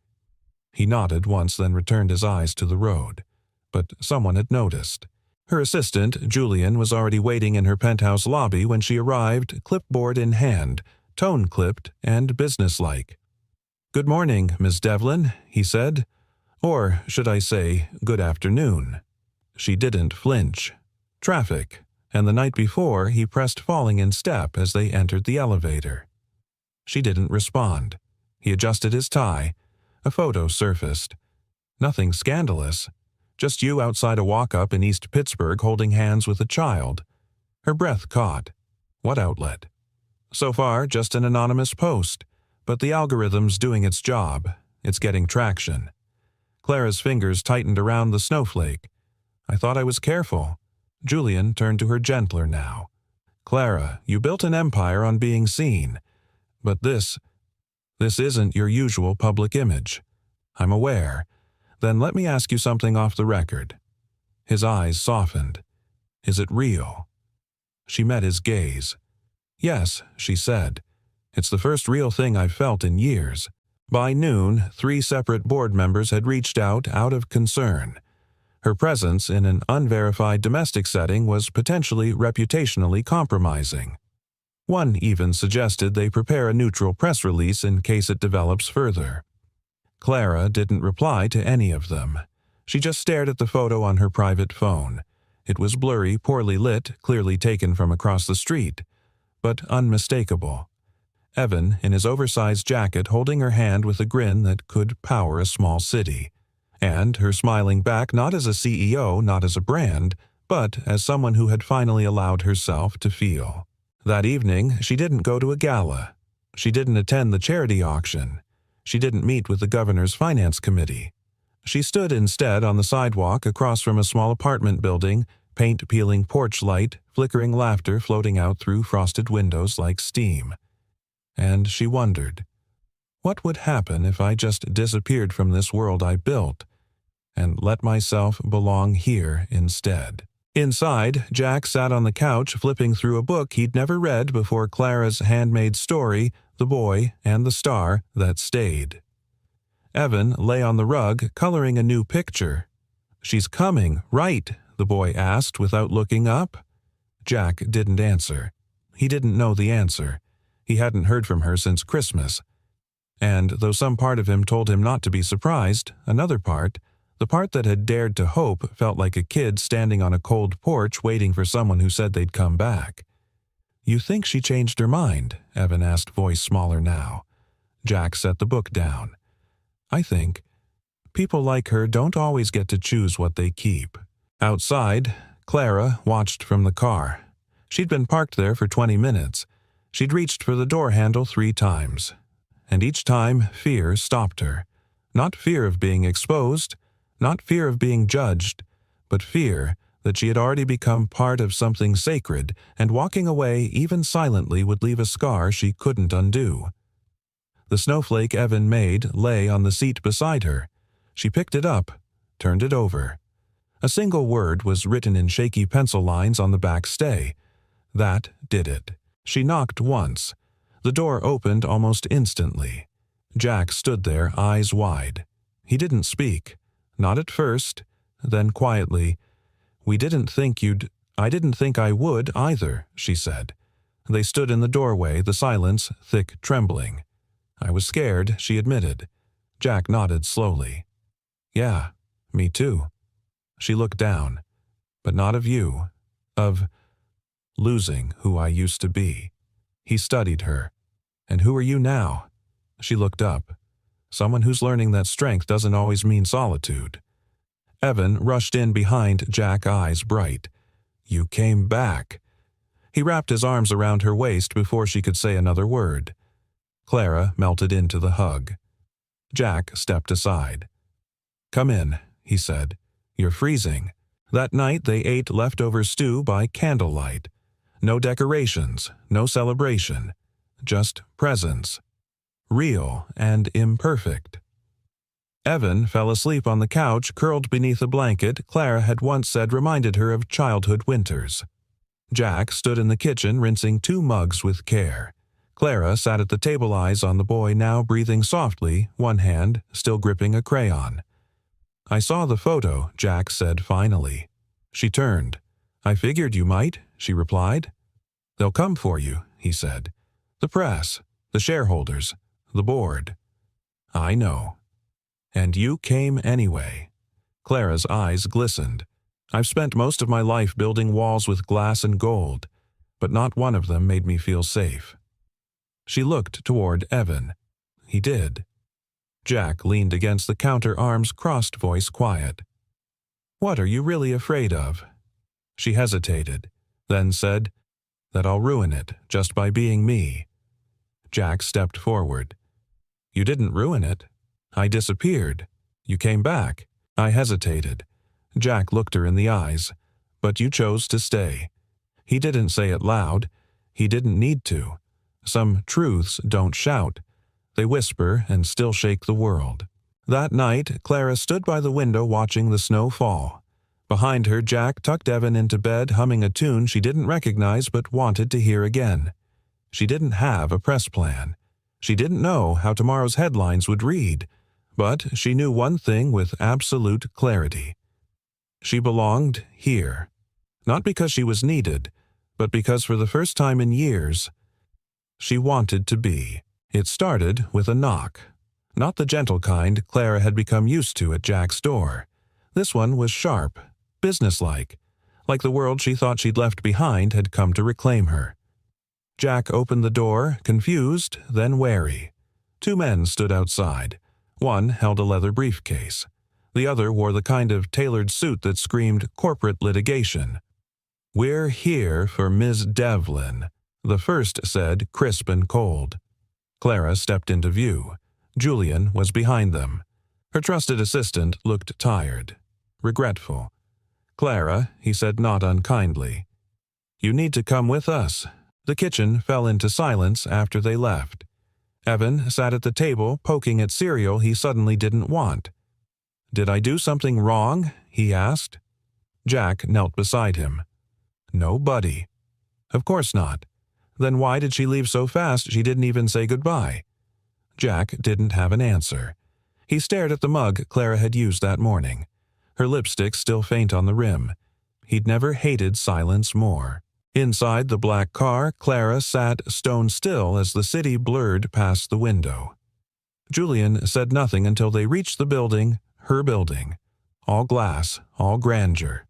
He nodded once, then returned his eyes to the road. But someone had noticed. Her assistant, Julian, was already waiting in her penthouse lobby when she arrived, clipboard in hand, tone-clipped and businesslike. "Good morning, Miss Devlin," he said. Or, should I say, good afternoon. She didn't flinch. Traffic, and the night before he pressed falling in step as they entered the elevator. She didn't respond. He adjusted his tie. A photo surfaced. Nothing scandalous. Just you outside a walk-up in East Pittsburgh holding hands with a child. Her breath caught. What outlet? So far, just an anonymous post. But the algorithm's doing its job. It's getting traction. Clara's fingers tightened around the snowflake. "I thought I was careful." Julian turned to her gentler now. "Clara, you built an empire on being seen. But this isn't your usual public image. I'm aware. Then let me ask you something off the record." His eyes softened. "Is it real?" She met his gaze. "Yes," she said. "It's the first real thing I've felt in years." By noon, 3 separate board members had reached out of concern. Her presence in an unverified domestic setting was potentially reputationally compromising. One even suggested they prepare a neutral press release in case it develops further. Clara didn't reply to any of them. She just stared at the photo on her private phone. It was blurry, poorly lit, clearly taken from across the street, but unmistakable. Evan, in his oversized jacket, holding her hand with a grin that could power a small city. And her smiling back not as a CEO, not as a brand, but as someone who had finally allowed herself to feel. That evening, she didn't go to a gala. She didn't attend the charity auction. She didn't meet with the governor's finance committee. She stood instead on the sidewalk across from a small apartment building, paint-peeling porch light, flickering laughter floating out through frosted windows like steam. And she wondered, what would happen if I just disappeared from this world I built and let myself belong here instead? Inside, Jack sat on the couch flipping through a book he'd never read before Clara's handmade story, The Boy and the Star That Stayed. Evan lay on the rug, coloring a new picture. "She's coming, right?" the boy asked without looking up. Jack didn't answer. He didn't know the answer. He hadn't heard from her since Christmas. And though some part of him told him not to be surprised, another part, the part that had dared to hope, felt like a kid standing on a cold porch waiting for someone who said they'd come back. "You think she changed her mind?" Evan asked, voice smaller now. Jack set the book down. "I think people like her don't always get to choose what they keep." Outside, Clara watched from the car. She'd been parked there for 20 minutes. She'd reached for the door handle 3 times. And each time, fear stopped her. Not fear of being exposed, not fear of being judged, but fear that she had already become part of something sacred, and walking away even silently would leave a scar she couldn't undo. The snowflake Evan made lay on the seat beside her. She picked it up, turned it over. A single word was written in shaky pencil lines on the back stay. That did it. She knocked once. The door opened almost instantly. Jack stood there, eyes wide. He didn't speak. Not at first. Then quietly, I didn't think I would either," she said. They stood in the doorway, the silence thick, trembling. "I was scared," she admitted. Jack nodded slowly. "Yeah, me too." She looked down. "But not of you. Of losing who I used to be." He studied her. And who are you now? She looked up. Someone who's learning that strength doesn't always mean solitude. Evan rushed in behind Jack, eyes bright. You came back. He wrapped his arms around her waist before she could say another word. Clara melted into the hug. Jack stepped aside. Come in, he said. You're freezing. That night they ate leftover stew by candlelight. No decorations, no celebration. Just presence. Real and imperfect. Evan fell asleep on the couch, curled beneath a blanket Clara had once said reminded her of childhood winters. Jack stood in the kitchen rinsing 2 mugs with care. Clara sat at the table, eyes on the boy, now breathing softly, one hand still gripping a crayon. I saw the photo, Jack said finally. She turned. I figured you might, she replied. They'll come for you, he said. The press, the shareholders, the board. I know. And you came anyway. Clara's eyes glistened. I've spent most of my life building walls with glass and gold, but not one of them made me feel safe. She looked toward Evan. He did. Jack leaned against the counter, arms crossed, voice quiet. What are you really afraid of? She hesitated, then said, that I'll ruin it just by being me. Jack stepped forward. You didn't ruin it. I disappeared. You came back. I hesitated. Jack looked her in the eyes. But you chose to stay. He didn't say it loud. He didn't need to. Some truths don't shout. They whisper and still shake the world. That night, Clara stood by the window watching the snow fall. Behind her, Jack tucked Evan into bed, humming a tune she didn't recognize but wanted to hear again. She didn't have a press plan. She didn't know how tomorrow's headlines would read, but she knew one thing with absolute clarity. She belonged here, not because she was needed, but because for the first time in years, she wanted to be. It started with a knock. Not the gentle kind Clara had become used to at Jack's door. This one was sharp, businesslike, like the world she thought she'd left behind had come to reclaim her. Jack opened the door, confused, then wary. 2 men stood outside. One held a leather briefcase. The other wore the kind of tailored suit that screamed corporate litigation. We're here for Ms. Devlin, the first said, crisp and cold. Clara stepped into view. Julian was behind them. Her trusted assistant looked tired, regretful. Clara, he said not unkindly. You need to come with us. The kitchen fell into silence after they left. Evan sat at the table, poking at cereal he suddenly didn't want. Did I do something wrong? He asked. Jack knelt beside him. No, buddy. Of course not. Then why did she leave so fast she didn't even say goodbye? Jack didn't have an answer. He stared at the mug Clara had used that morning. Her lipstick still faint on the rim. He'd never hated silence more. Inside the black car, Clara sat stone still as the city blurred past the window. Julian said nothing until they reached the building, her building. All glass, all grandeur.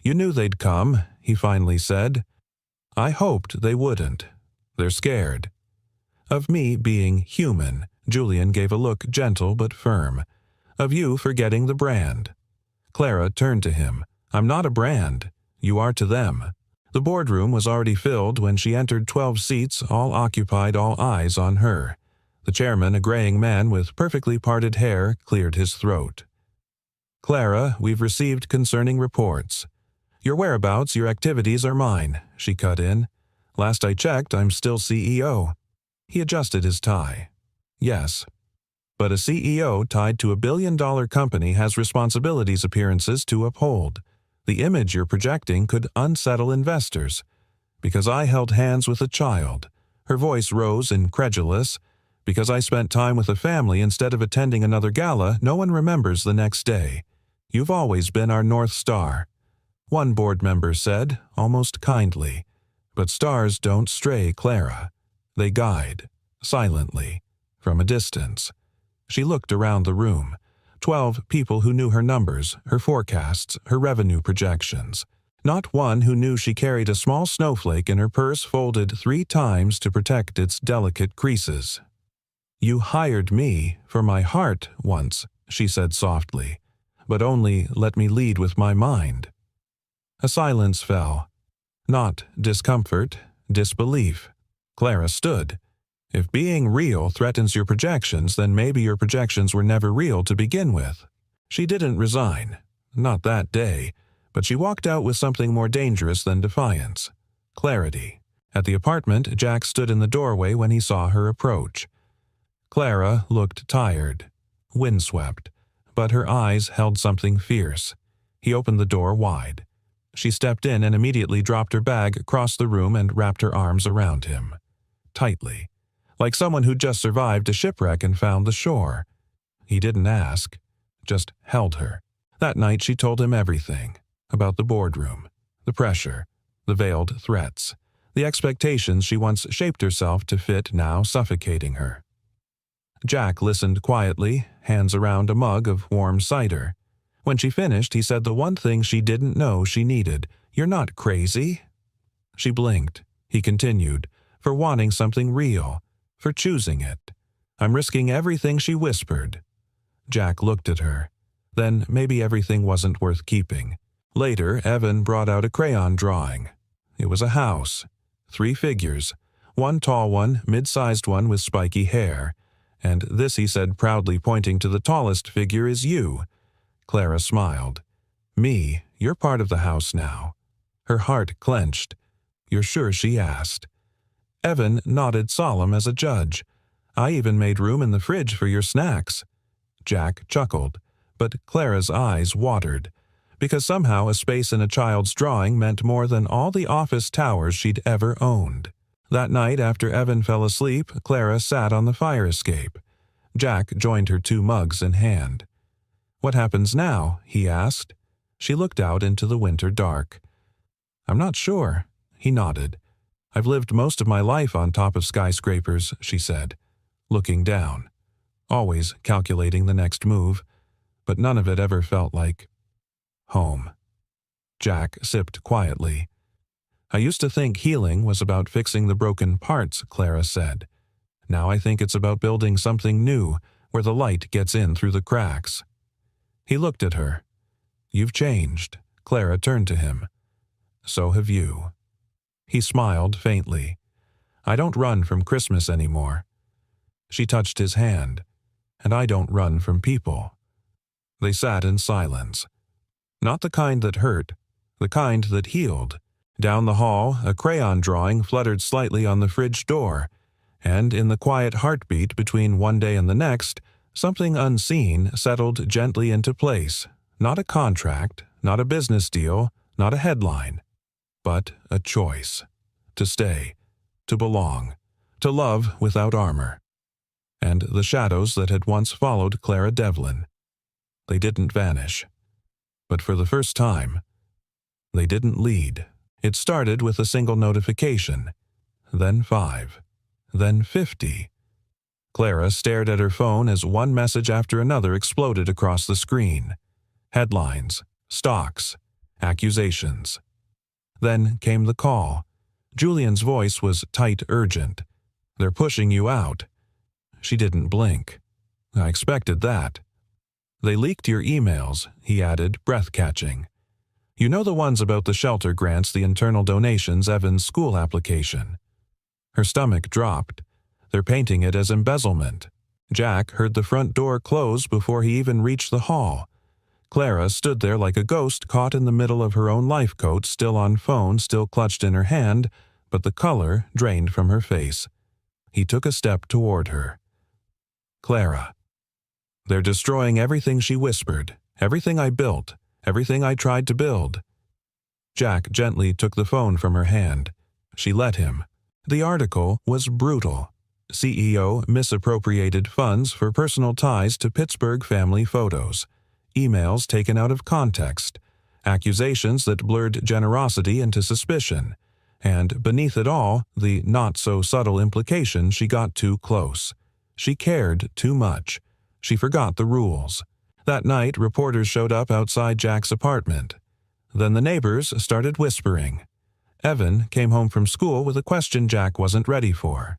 You knew they'd come, he finally said. I hoped they wouldn't. They're scared. Of me being human, Julian gave a look gentle but firm. Of you forgetting the brand. Clara turned to him. I'm not a brand. You are to them. The boardroom was already filled when she entered. 12 seats, all occupied, all eyes on her. The chairman, a graying man with perfectly parted hair, cleared his throat. Clara, we've received concerning reports. Your whereabouts, your activities are mine, she cut in. Last I checked, I'm still CEO. He adjusted his tie. Yes. But a CEO tied to $1 billion company has responsibilities, appearances to uphold. The image you're projecting could unsettle investors. Because I held hands with a child. Her voice rose, incredulous. Because I spent time with a family instead of attending another gala no one remembers the next day. You've always been our North Star. One board member said, almost kindly. But stars don't stray, Clara. They guide, silently, from a distance. She looked around the room. 12 people who knew her numbers, her forecasts, her revenue projections. not one who knew she carried a small snowflake in her purse folded 3 times to protect its delicate creases. "You hired me for my heart once," she said softly, "but only let me lead with my mind." A silence fell. Not discomfort, disbelief. Clara stood. If being real threatens your projections, then maybe your projections were never real to begin with. She didn't resign. Not that day. But she walked out with something more dangerous than defiance. Clarity. At the apartment, Jack stood in the doorway when he saw her approach. Clara looked tired, windswept, but her eyes held something fierce. He opened the door wide. She stepped in and immediately dropped her bag across the room and wrapped her arms around him. Tightly. Like someone who'd just survived a shipwreck and found the shore. He didn't ask, just held her. That night she told him everything. About the boardroom, the pressure, the veiled threats, the expectations she once shaped herself to fit now suffocating her. Jack listened quietly, hands around a mug of warm cider. When she finished, he said the one thing she didn't know she needed. "You're not crazy?" She blinked. He continued, "For wanting something real, for choosing it. I'm risking everything," she whispered. Jack looked at her. Then maybe everything wasn't worth keeping. Later, Evan brought out a crayon drawing. It was a house. 3 figures. One tall one, mid-sized one with spiky hair. "And this," he said proudly, pointing to the tallest figure, "is you." Clara smiled. "Me? You're part of the house now." Her heart clenched. "You're sure?" she asked. Evan nodded, solemn as a judge. "I even made room in the fridge for your snacks." Jack chuckled, but Clara's eyes watered. Because somehow a space in a child's drawing meant more than all the office towers she'd ever owned. That night, after Evan fell asleep, Clara sat on the fire escape. Jack joined her, 2 mugs in hand. "What happens now?" he asked. She looked out into the winter dark. "I'm not sure." He nodded. "I've lived most of my life on top of skyscrapers," she said, looking down. Always calculating the next move, but none of it ever felt like home. Jack sipped quietly. "I used to think healing was about fixing the broken parts," Clara said. "Now I think it's about building something new, where the light gets in through the cracks." He looked at her. "You've changed." Clara turned to him. "So have you." He smiled faintly. "I don't run from Christmas anymore." She touched his hand. "And I don't run from people." They sat in silence. Not the kind that hurt, the kind that healed. Down the hall, a crayon drawing fluttered slightly on the fridge door, and in the quiet heartbeat between one day and the next, something unseen settled gently into place. Not a contract, not a business deal, not a headline, but a choice. To stay, to belong, to love without armor. And the shadows that had once followed Clara Devlin. They didn't vanish. But for the first time, they didn't lead. It started with a single notification, then 5, then 50. Clara stared at her phone as one message after another exploded across the screen. Headlines, stocks, accusations. Then came the call. Julian's voice was tight, urgent. "They're pushing you out." She didn't blink. "I expected that." "They leaked your emails," he added, breath-catching. "You know the ones about the shelter grants, the internal donations, Evan's school application." Her stomach dropped. "They're painting it as embezzlement." Jack heard the front door close before he even reached the hall. Clara stood there like a ghost caught in the middle of her own life coat, still on phone, still clutched in her hand, but the color drained from her face. He took a step toward her. "Clara." "They're destroying everything," she whispered. "Everything I built. Everything I tried to build." Jack gently took the phone from her hand. She let him. The article was brutal. CEO misappropriated funds for personal ties to Pittsburgh family photos. Emails taken out of context. Accusations that blurred generosity into suspicion. And beneath it all, the not-so-subtle implication she got too close. She cared too much. She forgot the rules. That night, reporters showed up outside Jack's apartment. Then the neighbors started whispering. Evan came home from school with a question Jack wasn't ready for.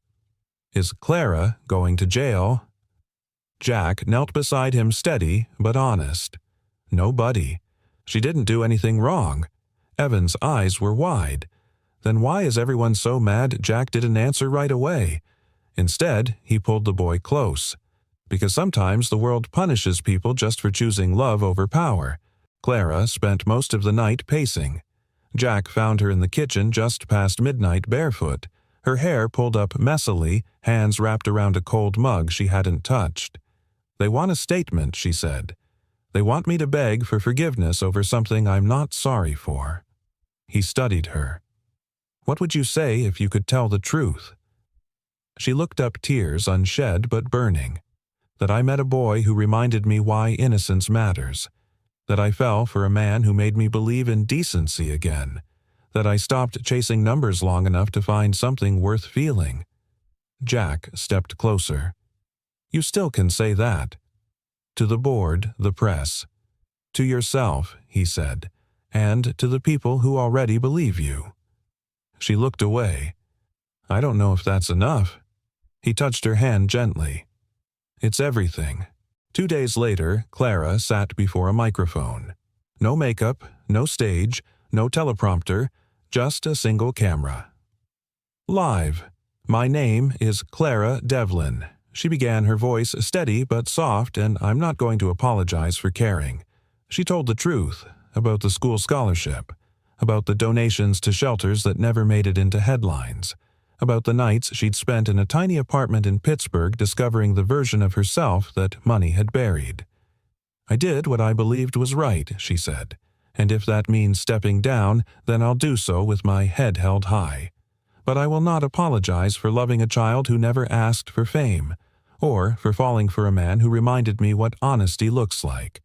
Is Clara going to jail? Jack knelt beside him, steady but honest. No, buddy. She didn't do anything wrong. Evan's eyes were wide. Then why is everyone so mad Jack didn't answer right away? Instead, he pulled the boy close. Because sometimes the world punishes people just for choosing love over power. Clara spent most of the night pacing. Jack found her in the kitchen just past midnight, barefoot, her hair pulled up messily, hands wrapped around a cold mug she hadn't touched. They want a statement, she said. They want me to beg for forgiveness over something I'm not sorry for. He studied her. What would you say if you could tell the truth? She looked up, tears unshed but burning. That I met a boy who reminded me why innocence matters. That I fell for a man who made me believe in decency again. That I stopped chasing numbers long enough to find something worth feeling. Jack stepped closer. You still can say that. To the board, the press. To yourself, he said, and to the people who already believe you. She looked away. I don't know if that's enough. He touched her hand gently. It's everything. 2 days later, Clara sat before a microphone. No makeup, no stage, no teleprompter, just a single camera. Live. My name is Clara Devlin. She began, her voice steady but soft, and I'm not going to apologize for caring. She told the truth about the school scholarship, about the donations to shelters that never made it into headlines, about the nights she'd spent in a tiny apartment in Pittsburgh discovering the version of herself that money had buried. I did what I believed was right, she said, and if that means stepping down, then I'll do so with my head held high. But I will not apologize for loving a child who never asked for fame, or for falling for a man who reminded me what honesty looks like.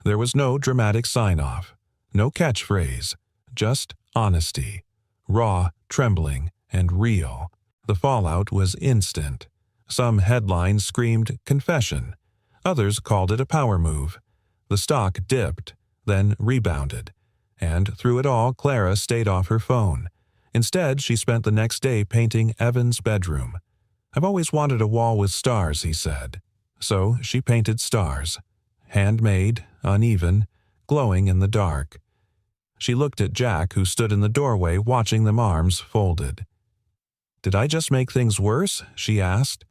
There was no dramatic sign-off, no catchphrase, just honesty, raw, trembling, and real. The fallout was instant. Some headlines screamed confession. Others called it a power move. The stock dipped, then rebounded. And through it all, Clara stayed off her phone. Instead, she spent the next day painting Evan's bedroom. I've always wanted a wall with stars, he said. So she painted stars. Handmade, uneven, glowing in the dark. She looked at Jack, who stood in the doorway watching them, arms folded. Did I just make things worse? She asked.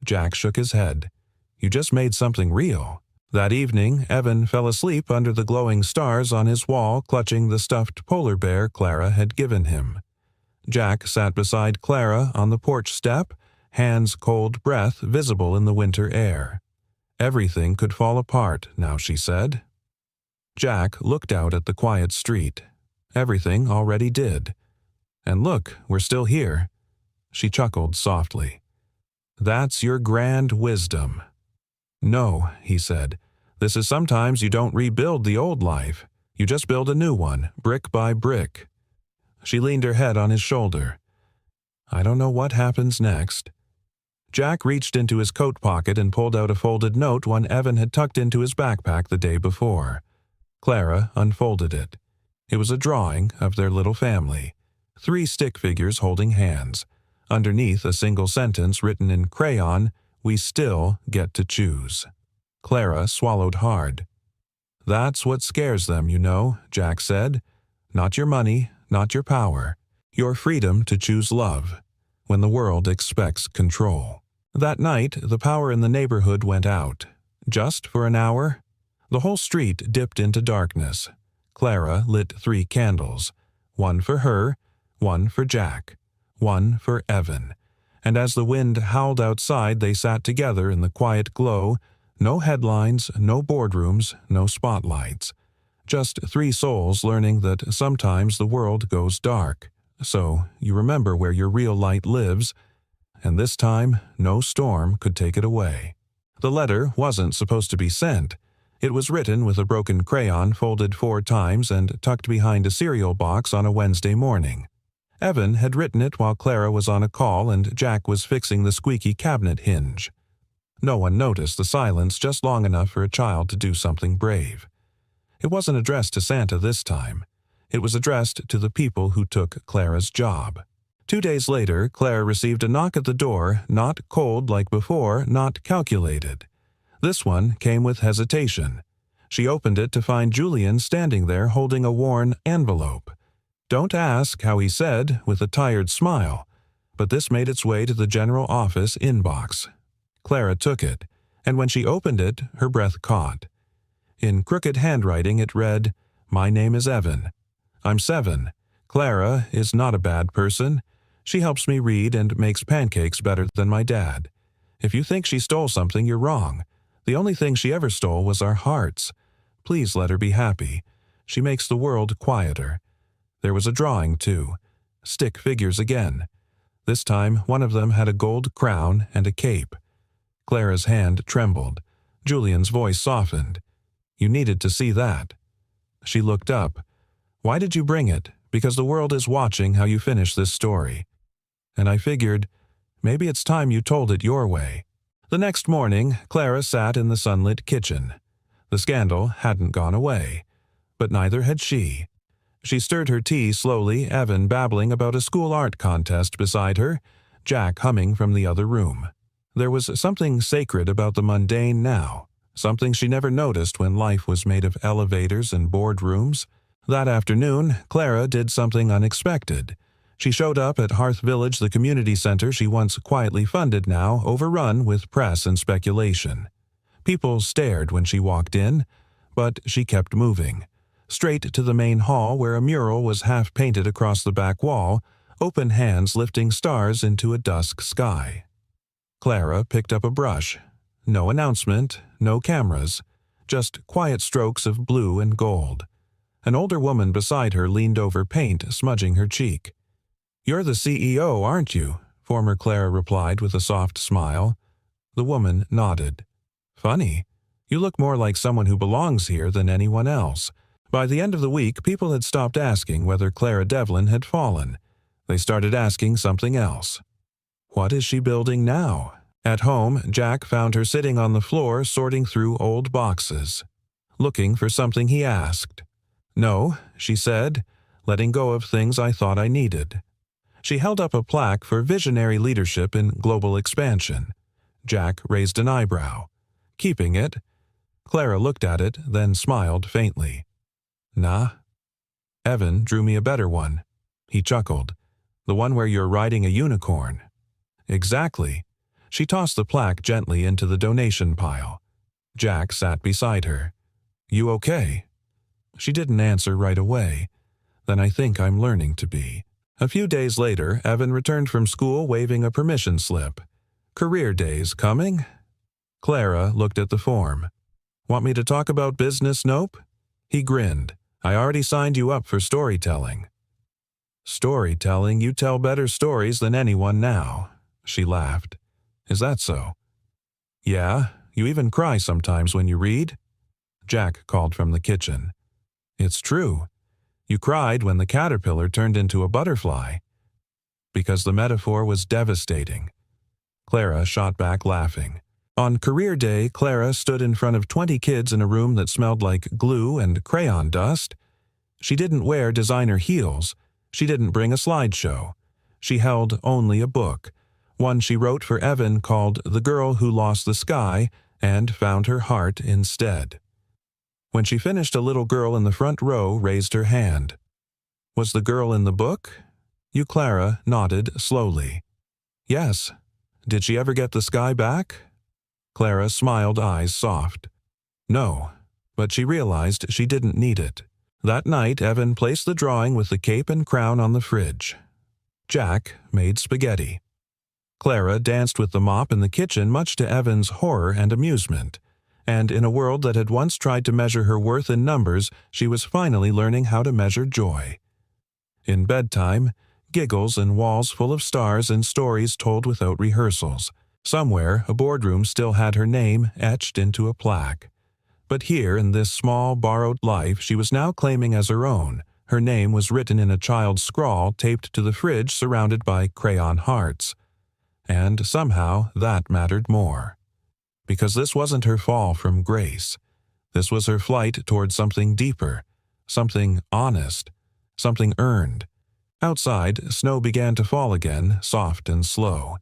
Jack shook his head. You just made something real. That evening, Evan fell asleep under the glowing stars on his wall, clutching the stuffed polar bear Clara had given him. Jack sat beside Clara on the porch step, hands cold breath visible in the winter air. Everything could fall apart now, she said. Jack looked out at the quiet street. Everything already did. And look, we're still here. She chuckled softly. That's your grand wisdom. No, he said. This is sometimes you don't rebuild the old life. You just build a new one, brick by brick. She leaned her head on his shoulder. I don't know what happens next. Jack reached into his coat pocket and pulled out a folded note one Evan had tucked into his backpack the day before. Clara unfolded it. It was a drawing of their little family. 3 stick figures holding hands. Underneath, a single sentence written in crayon, "We still get to choose." Clara swallowed hard. That's what scares them, you know, Jack said. Not your money, not your power. Your freedom to choose love, when the world expects control. That night, the power in the neighborhood went out. Just for an hour. The whole street dipped into darkness. Clara lit 3 candles. One for her, one for Jack, one for Evan. And as the wind howled outside, they sat together in the quiet glow. No headlines, no boardrooms, no spotlights. Just 3 souls learning that sometimes the world goes dark. So you remember where your real light lives, and this time no storm could take it away. The letter wasn't supposed to be sent. It was written with a broken crayon, folded 4 times and tucked behind a cereal box on a Wednesday morning. Evan had written it while Clara was on a call and Jack was fixing the squeaky cabinet hinge. No one noticed the silence just long enough for a child to do something brave. It wasn't addressed to Santa this time. It was addressed to the people who took Clara's job. 2 days later, Clara received a knock at the door, not cold like before, not calculated. This one came with hesitation. She opened it to find Julian standing there holding a worn envelope. "Don't ask," how he said, with a tired smile, but this made its way to the general office inbox. Clara took it, and when she opened it, her breath caught. In crooked handwriting it read, "My name is Evan. I'm 7. Clara is not a bad person. She helps me read and makes pancakes better than my dad. If you think she stole something, you're wrong. The only thing she ever stole was our hearts. Please let her be happy. She makes the world quieter." There was a drawing, too. Stick figures again. This time, one of them had a gold crown and a cape. Clara's hand trembled. Julian's voice softened. "You needed to see that." She looked up. "Why did you bring it? Because the world is watching how you finish this story. And I figured, maybe it's time you told it your way." The next morning, Clara sat in the sunlit kitchen. The scandal hadn't gone away, but neither had she. She stirred her tea slowly, Evan babbling about a school art contest beside her, Jack humming from the other room. There was something sacred about the mundane now, something she never noticed when life was made of elevators and boardrooms. That afternoon, Clara did something unexpected. She showed up at Hearth Village, the community center she once quietly funded, now overrun with press and speculation. People stared when she walked in, but she kept moving. Straight to the main hall where a mural was half painted across the back wall, open hands lifting stars into a dusk sky. Clara picked up a brush. No announcement, no cameras, just quiet strokes of blue and gold. An older woman beside her leaned over paint, smudging her cheek. "You're the CEO, aren't you?" former Clara replied with a soft smile. The woman nodded. "Funny. You look more like someone who belongs here than anyone else." By the end of the week, people had stopped asking whether Clara Devlin had fallen. They started asking something else. What is she building now? At home, Jack found her sitting on the floor sorting through old boxes. Looking for something, he asked. "No," she said, "letting go of things I thought I needed." She held up a plaque for visionary leadership in global expansion. Jack raised an eyebrow. Keeping it. Clara looked at it, then smiled faintly. "Nah. Evan drew me a better one." He chuckled. "The one where you're riding a unicorn." "Exactly." She tossed the plaque gently into the donation pile. Jack sat beside her. "You okay?" She didn't answer right away. "Then I think I'm learning to be." A few days later, Evan returned from school waving a permission slip. "Career days coming?" Clara looked at the form. "Want me to talk about business, Nope?" He grinned. "I already signed you up for storytelling." "Storytelling? You tell better stories than anyone now." She laughed. "Is that so?" "Yeah, you even cry sometimes when you read." Jack called from the kitchen. "It's true. You cried when the caterpillar turned into a butterfly." "Because the metaphor was devastating." Clara shot back laughing. On career day, Clara stood in front of 20 kids in a room that smelled like glue and crayon dust. She didn't wear designer heels. She didn't bring a slideshow. She held only a book, one she wrote for Evan called The Girl Who Lost the Sky and Found Her Heart Instead. When she finished, a little girl in the front row raised her hand. "Was the girl in the book?" Clara nodded slowly. "Yes. Did she ever get the sky back?" Clara smiled, eyes soft. "No, but she realized she didn't need it." That night, Evan placed the drawing with the cape and crown on the fridge. Jack made spaghetti. Clara danced with the mop in the kitchen, much to Evan's horror and amusement. And in a world that had once tried to measure her worth in numbers, she was finally learning how to measure joy. In bedtime, giggles and walls full of stars and stories told without rehearsals. Somewhere, a boardroom still had her name etched into a plaque. But here, in this small, borrowed life she was now claiming as her own, her name was written in a child's scrawl taped to the fridge surrounded by crayon hearts. And somehow that mattered more. Because this wasn't her fall from grace. This was her flight toward something deeper, something honest, something earned. Outside, snow began to fall again, soft and slow.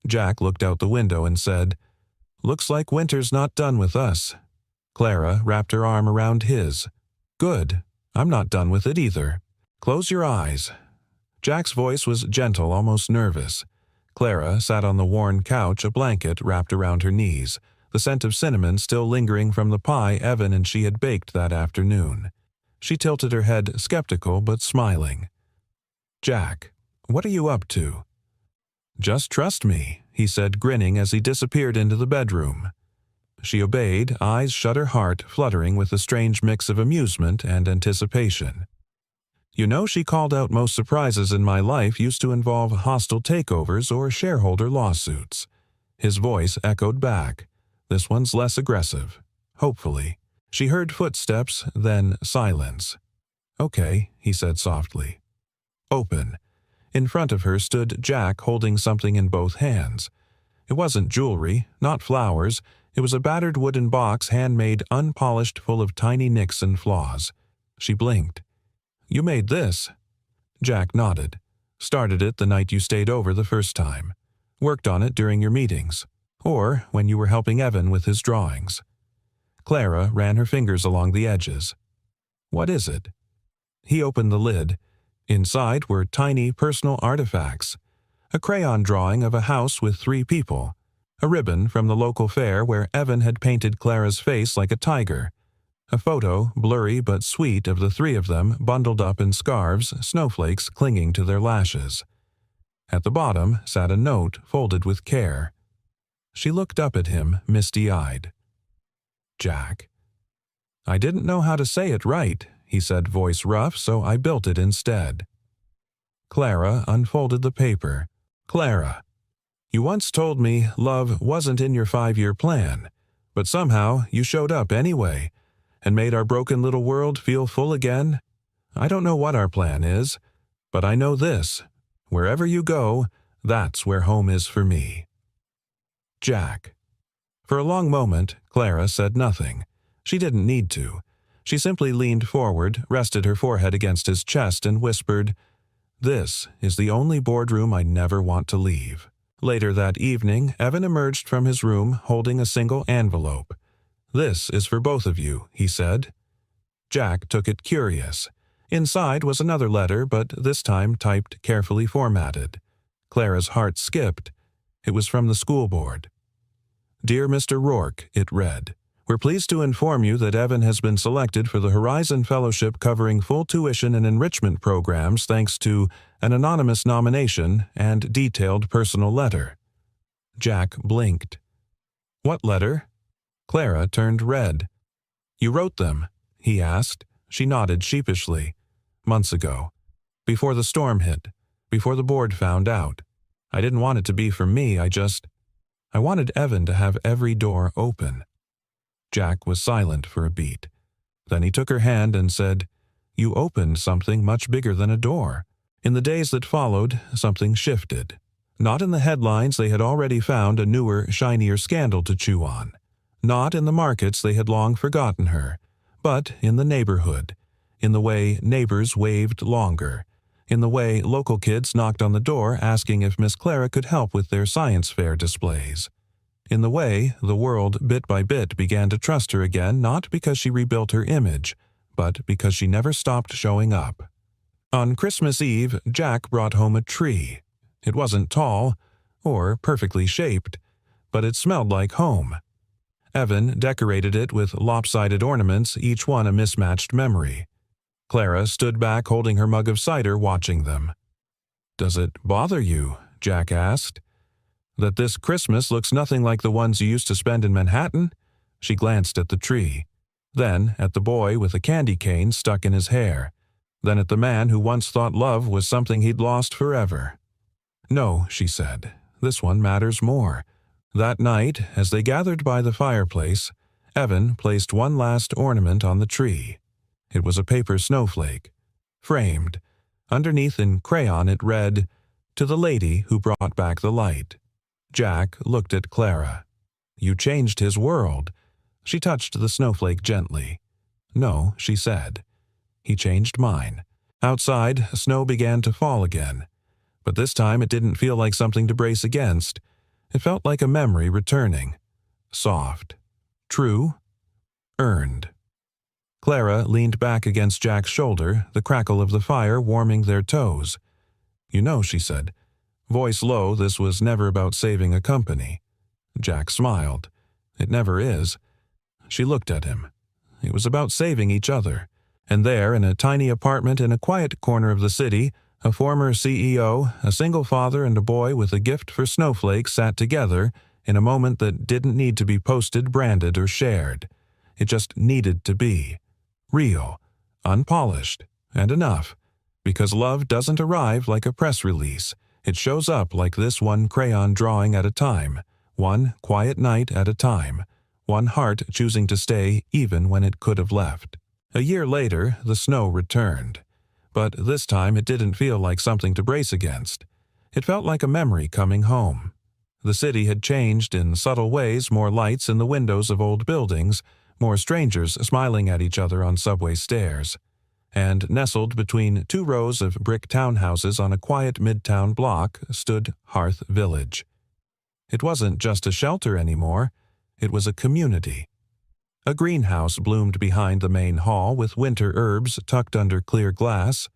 Jack looked out the window and said, "Looks like winter's not done with us." Clara wrapped her arm around his. "Good. I'm not done with it either. Close your eyes." Jack's voice was gentle, almost nervous. Clara sat on the worn couch, a blanket wrapped around her knees, the scent of cinnamon still lingering from the pie Evan and she had baked that afternoon. She tilted her head, skeptical but smiling. "Jack, what are you up to?" "Just trust me," he said, grinning as he disappeared into the bedroom. She obeyed, eyes shut, her heart fluttering with a strange mix of amusement and anticipation. "You know, she called out most surprises in my life used to involve hostile takeovers or shareholder lawsuits." His voice echoed back. "This one's less aggressive. Hopefully." She heard footsteps, then silence. "Okay," he said softly. "Open." In front of her stood Jack, holding something in both hands. It wasn't jewelry, not flowers. It was a battered wooden box, handmade, unpolished, full of tiny nicks and flaws. She blinked. "You made this?" Jack nodded. "Started it the night you stayed over the first time. Worked on it during your meetings. Or when you were helping Evan with his drawings." Clara ran her fingers along the edges. "What is it?" He opened the lid. Inside were tiny personal artifacts. A crayon drawing of a house with 3 people. A ribbon from the local fair where Evan had painted Clara's face like a tiger. A photo, blurry but sweet, of the 3 of them bundled up in scarves, snowflakes clinging to their lashes. At the bottom sat a note folded with care. She looked up at him, misty-eyed. "Jack." "I didn't know how to say it right," he said, voice rough, "so I built it instead." Clara unfolded the paper. "Clara, you once told me love wasn't in your 5-year plan, but somehow you showed up anyway and made our broken little world feel full again. I don't know what our plan is, but I know this. Wherever you go, that's where home is for me. Jack." For a long moment, Clara said nothing. She didn't need to. She simply leaned forward, rested her forehead against his chest, and whispered, "This is the only boardroom I never want to leave." Later that evening, Evan emerged from his room holding a single envelope. "This is for both of you," he said. Jack took it, curious. Inside was another letter, but this time typed, carefully formatted. Clara's heart skipped. It was from the school board. "Dear Mr. Rourke," it read, "we're pleased to inform you that Evan has been selected for the Horizon Fellowship covering full tuition and enrichment programs thanks to an anonymous nomination and detailed personal letter." Jack blinked. "What letter?" Clara turned red. "You wrote them?" he asked. She nodded sheepishly. "Months ago. Before the storm hit. Before the board found out. I didn't want it to be for me, I wanted Evan to have every door open." Jack was silent for a beat. Then he took her hand and said, "You opened something much bigger than a door." In the days that followed, something shifted. Not in the headlines, they had already found a newer, shinier scandal to chew on. Not in the markets, they had long forgotten her. But in the neighborhood. In the way neighbors waved longer. In the way local kids knocked on the door asking if Miss Clara could help with their science fair displays. In the way the world bit by bit began to trust her again, not because she rebuilt her image, but because she never stopped showing up. On Christmas Eve, Jack brought home a tree. It wasn't tall or perfectly shaped, but it smelled like home. Evan decorated it with lopsided ornaments, each one a mismatched memory. Clara stood back holding her mug of cider, watching them. "Does it bother you?" Jack asked. "That this Christmas looks nothing like the ones you used to spend in Manhattan?" She glanced at the tree. Then at the boy with a candy cane stuck in his hair. Then at the man who once thought love was something he'd lost forever. "No," she said. "This one matters more." That night, as they gathered by the fireplace, Evan placed one last ornament on the tree. It was a paper snowflake, framed. Underneath in crayon it read, "To the lady who brought back the light." Jack looked at Clara. "You changed his world." She touched the snowflake gently. "No," she said. "He changed mine." Outside, snow began to fall again, but this time it didn't feel like something to brace against. It felt like a memory returning. Soft. True. Earned. Clara leaned back against Jack's shoulder, the crackle of the fire warming their toes. "You know," she said, voice low, "this was never about saving a company." Jack smiled. "It never is." She looked at him. It was about saving each other. And there, in a tiny apartment in a quiet corner of the city, a former CEO, a single father, and a boy with a gift for snowflakes sat together in a moment that didn't need to be posted, branded, or shared. It just needed to be. Real. Unpolished. And enough. Because love doesn't arrive like a press release. It shows up like this, one crayon drawing at a time. One quiet night at a time. One heart choosing to stay even when it could have left. A year later, the snow returned. But this time it didn't feel like something to brace against. It felt like a memory coming home. The city had changed in subtle ways, more lights in the windows of old buildings, more strangers smiling at each other on subway stairs. And nestled between two rows of brick townhouses on a quiet midtown block stood Hearth Village. It wasn't just a shelter anymore. It was a community. A greenhouse bloomed behind the main hall with winter herbs tucked under clear glass.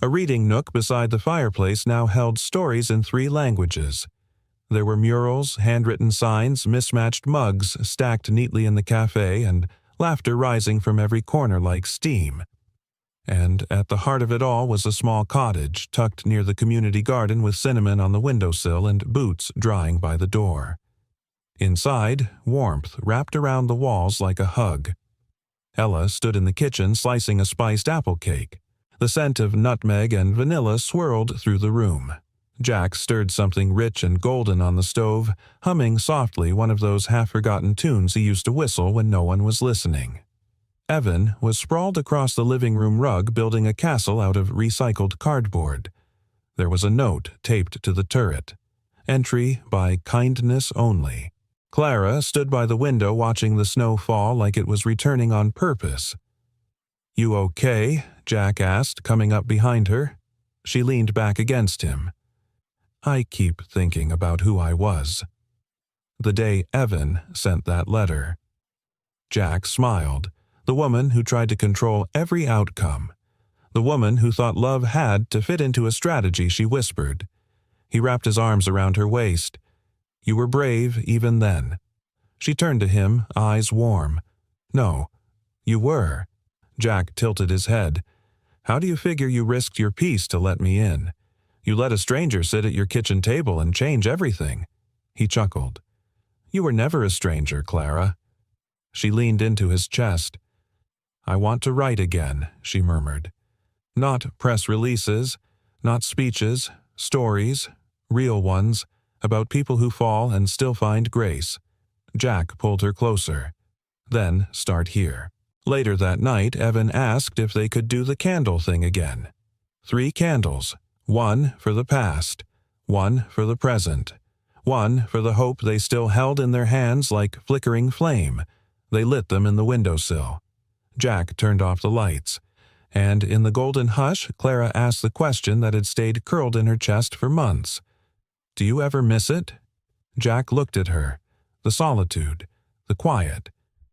A reading nook beside the fireplace now held stories in 3 languages. There were murals, handwritten signs, mismatched mugs stacked neatly in the cafe, and laughter rising from every corner like steam. And at the heart of it all was a small cottage tucked near the community garden with cinnamon on the windowsill and boots drying by the door. Inside, warmth wrapped around the walls like a hug. Ella stood in the kitchen slicing a spiced apple cake. The scent of nutmeg and vanilla swirled through the room. Jack stirred something rich and golden on the stove, humming softly one of those half-forgotten tunes he used to whistle when no one was listening. Evan was sprawled across the living room rug building a castle out of recycled cardboard. There was a note taped to the turret. Entry by kindness only. Clara stood by the window watching the snow fall like it was returning on purpose. "You okay?" Jack asked, coming up behind her. She leaned back against him. "I keep thinking about who I was. The day Evan sent that letter." Jack smiled. The woman who tried to control every outcome. The woman who thought love had to fit into a strategy, she whispered. He wrapped his arms around her waist. "You were brave even then." She turned to him, eyes warm. "No, you were." Jack tilted his head. "How do you figure you risked your peace to let me in? You let a stranger sit at your kitchen table and change everything." He chuckled. "You were never a stranger, Clara." She leaned into his chest. "I want to write again," she murmured. "Not press releases, not speeches, stories, real ones, about people who fall and still find grace." Jack pulled her closer. "Then start here." Later that night, Evan asked if they could do the candle thing again. 3 candles. 1 for the past. 1 for the present. 1 for the hope they still held in their hands like flickering flame. They lit them in the windowsill. Jack turned off the lights. And in the golden hush, Clara asked the question that had stayed curled in her chest for months. "Do you ever miss it?" Jack looked at her. The solitude. The quiet.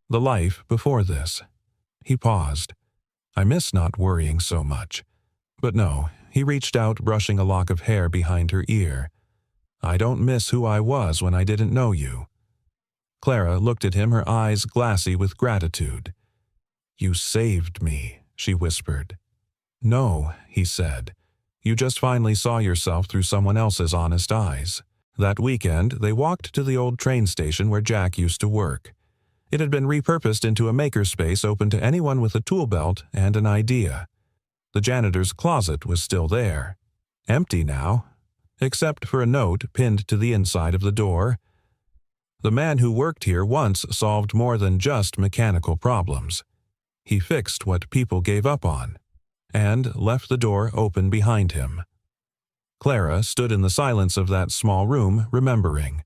The life before this. He paused. "I miss not worrying so much." But no, he reached out, brushing a lock of hair behind her ear. "I don't miss who I was when I didn't know you." Clara looked at him, her eyes glassy with gratitude. "You saved me," she whispered. "No," he said. "You just finally saw yourself through someone else's honest eyes." That weekend, they walked to the old train station where Jack used to work. It had been repurposed into a makerspace open to anyone with a tool belt and an idea. The janitor's closet was still there. Empty now, except for a note pinned to the inside of the door. The man who worked here once solved more than just mechanical problems. He fixed what people gave up on, and left the door open behind him. Clara stood in the silence of that small room, remembering.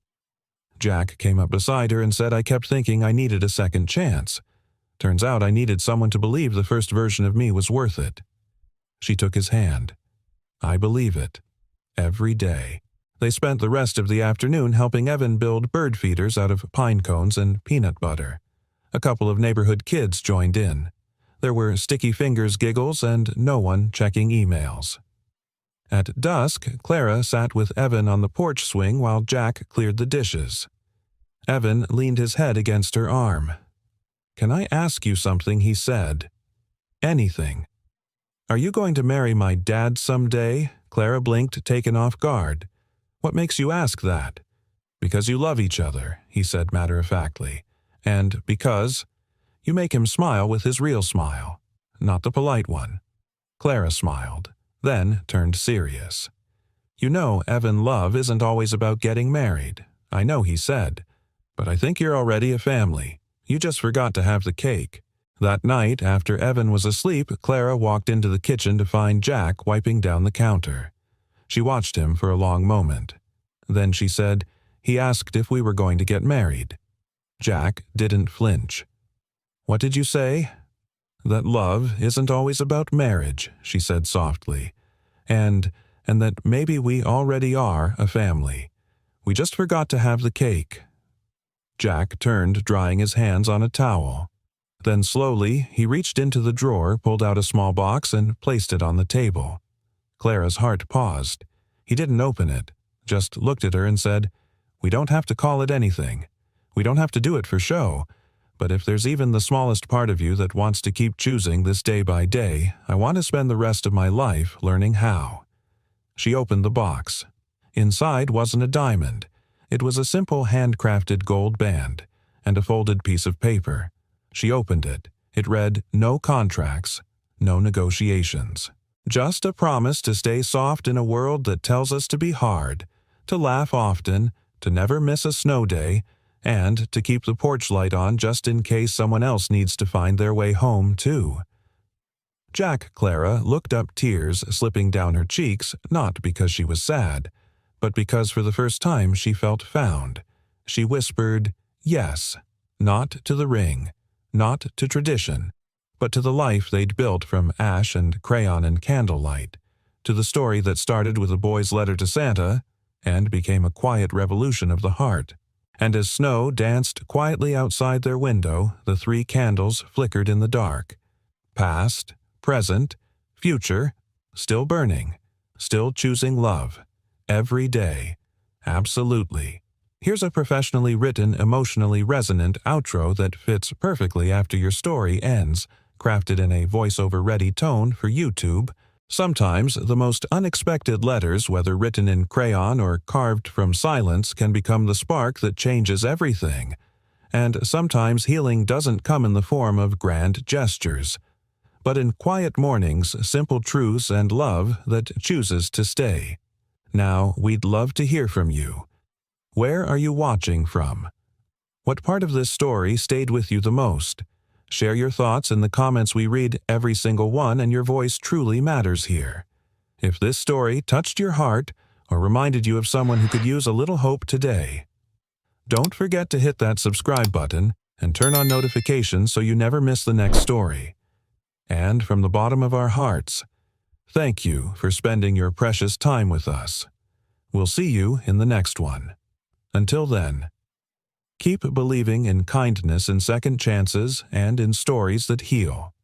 Jack came up beside her and said, "I kept thinking I needed a second chance. Turns out I needed someone to believe the first version of me was worth it." She took his hand. I believe it. Every day. They spent the rest of the afternoon helping Evan build bird feeders out of pine cones and peanut butter. A couple of neighborhood kids joined in. There were sticky fingers giggles and no one checking emails. At dusk, Clara sat with Evan on the porch swing while Jack cleared the dishes. Evan leaned his head against her arm. "Can I ask you something?" he said. "Anything." "Are you going to marry my dad someday?" Clara blinked, taken off guard. "What makes you ask that?" "Because you love each other," he said matter-of-factly. "And because you make him smile with his real smile, not the polite one." Clara smiled, then turned serious. "You know, Evan, love isn't always about getting married. I know," he said. "But I think you're already a family. You just forgot to have the cake." That night, after Evan was asleep, Clara walked into the kitchen to find Jack wiping down the counter. She watched him for a long moment. Then she said, "He asked if we were going to get married." Jack didn't flinch. "What did you say?" "That love isn't always about marriage," she said softly. And that maybe we already are a family. We just forgot to have the cake." Jack turned, drying his hands on a towel. Then slowly, he reached into the drawer, pulled out a small box, and placed it on the table. Clara's heart paused. He didn't open it, just looked at her and said, "We don't have to call it anything. We don't have to do it for show. But if there's even the smallest part of you that wants to keep choosing this day by day, I want to spend the rest of my life learning how." She opened the box. Inside wasn't a diamond. It was a simple handcrafted gold band and a folded piece of paper. She opened it. It read, "No contracts, no negotiations. Just a promise to stay soft in a world that tells us to be hard, to laugh often, to never miss a snow day, and to keep the porch light on just in case someone else needs to find their way home, too." Jack Clara looked up, tears slipping down her cheeks, not because she was sad, but because for the first time she felt found. She whispered, "Yes," not to the ring, not to tradition, but to the life they'd built from ash and crayon and candlelight, to the story that started with a boy's letter to Santa and became a quiet revolution of the heart. And as snow danced quietly outside their window, the 3 candles flickered in the dark. Past, present, future, still burning, still choosing love. Every day. Absolutely. Here's a professionally written, emotionally resonant outro that fits perfectly after your story ends, crafted in a voiceover-ready tone for YouTube. Sometimes the most unexpected letters, whether written in crayon or carved from silence, can become the spark that changes everything. And sometimes healing doesn't come in the form of grand gestures, but in quiet mornings, simple truths and love that chooses to stay. Now, we'd love to hear from you. Where are you watching from? What part of this story stayed with you the most? Share your thoughts in the comments. We read every single one, and your voice truly matters here. If this story touched your heart or reminded you of someone who could use a little hope today, don't forget to hit that subscribe button and turn on notifications so you never miss the next story. And from the bottom of our hearts, thank you for spending your precious time with us. We'll see you in the next one. Until then, keep believing in kindness and second chances and in stories that heal.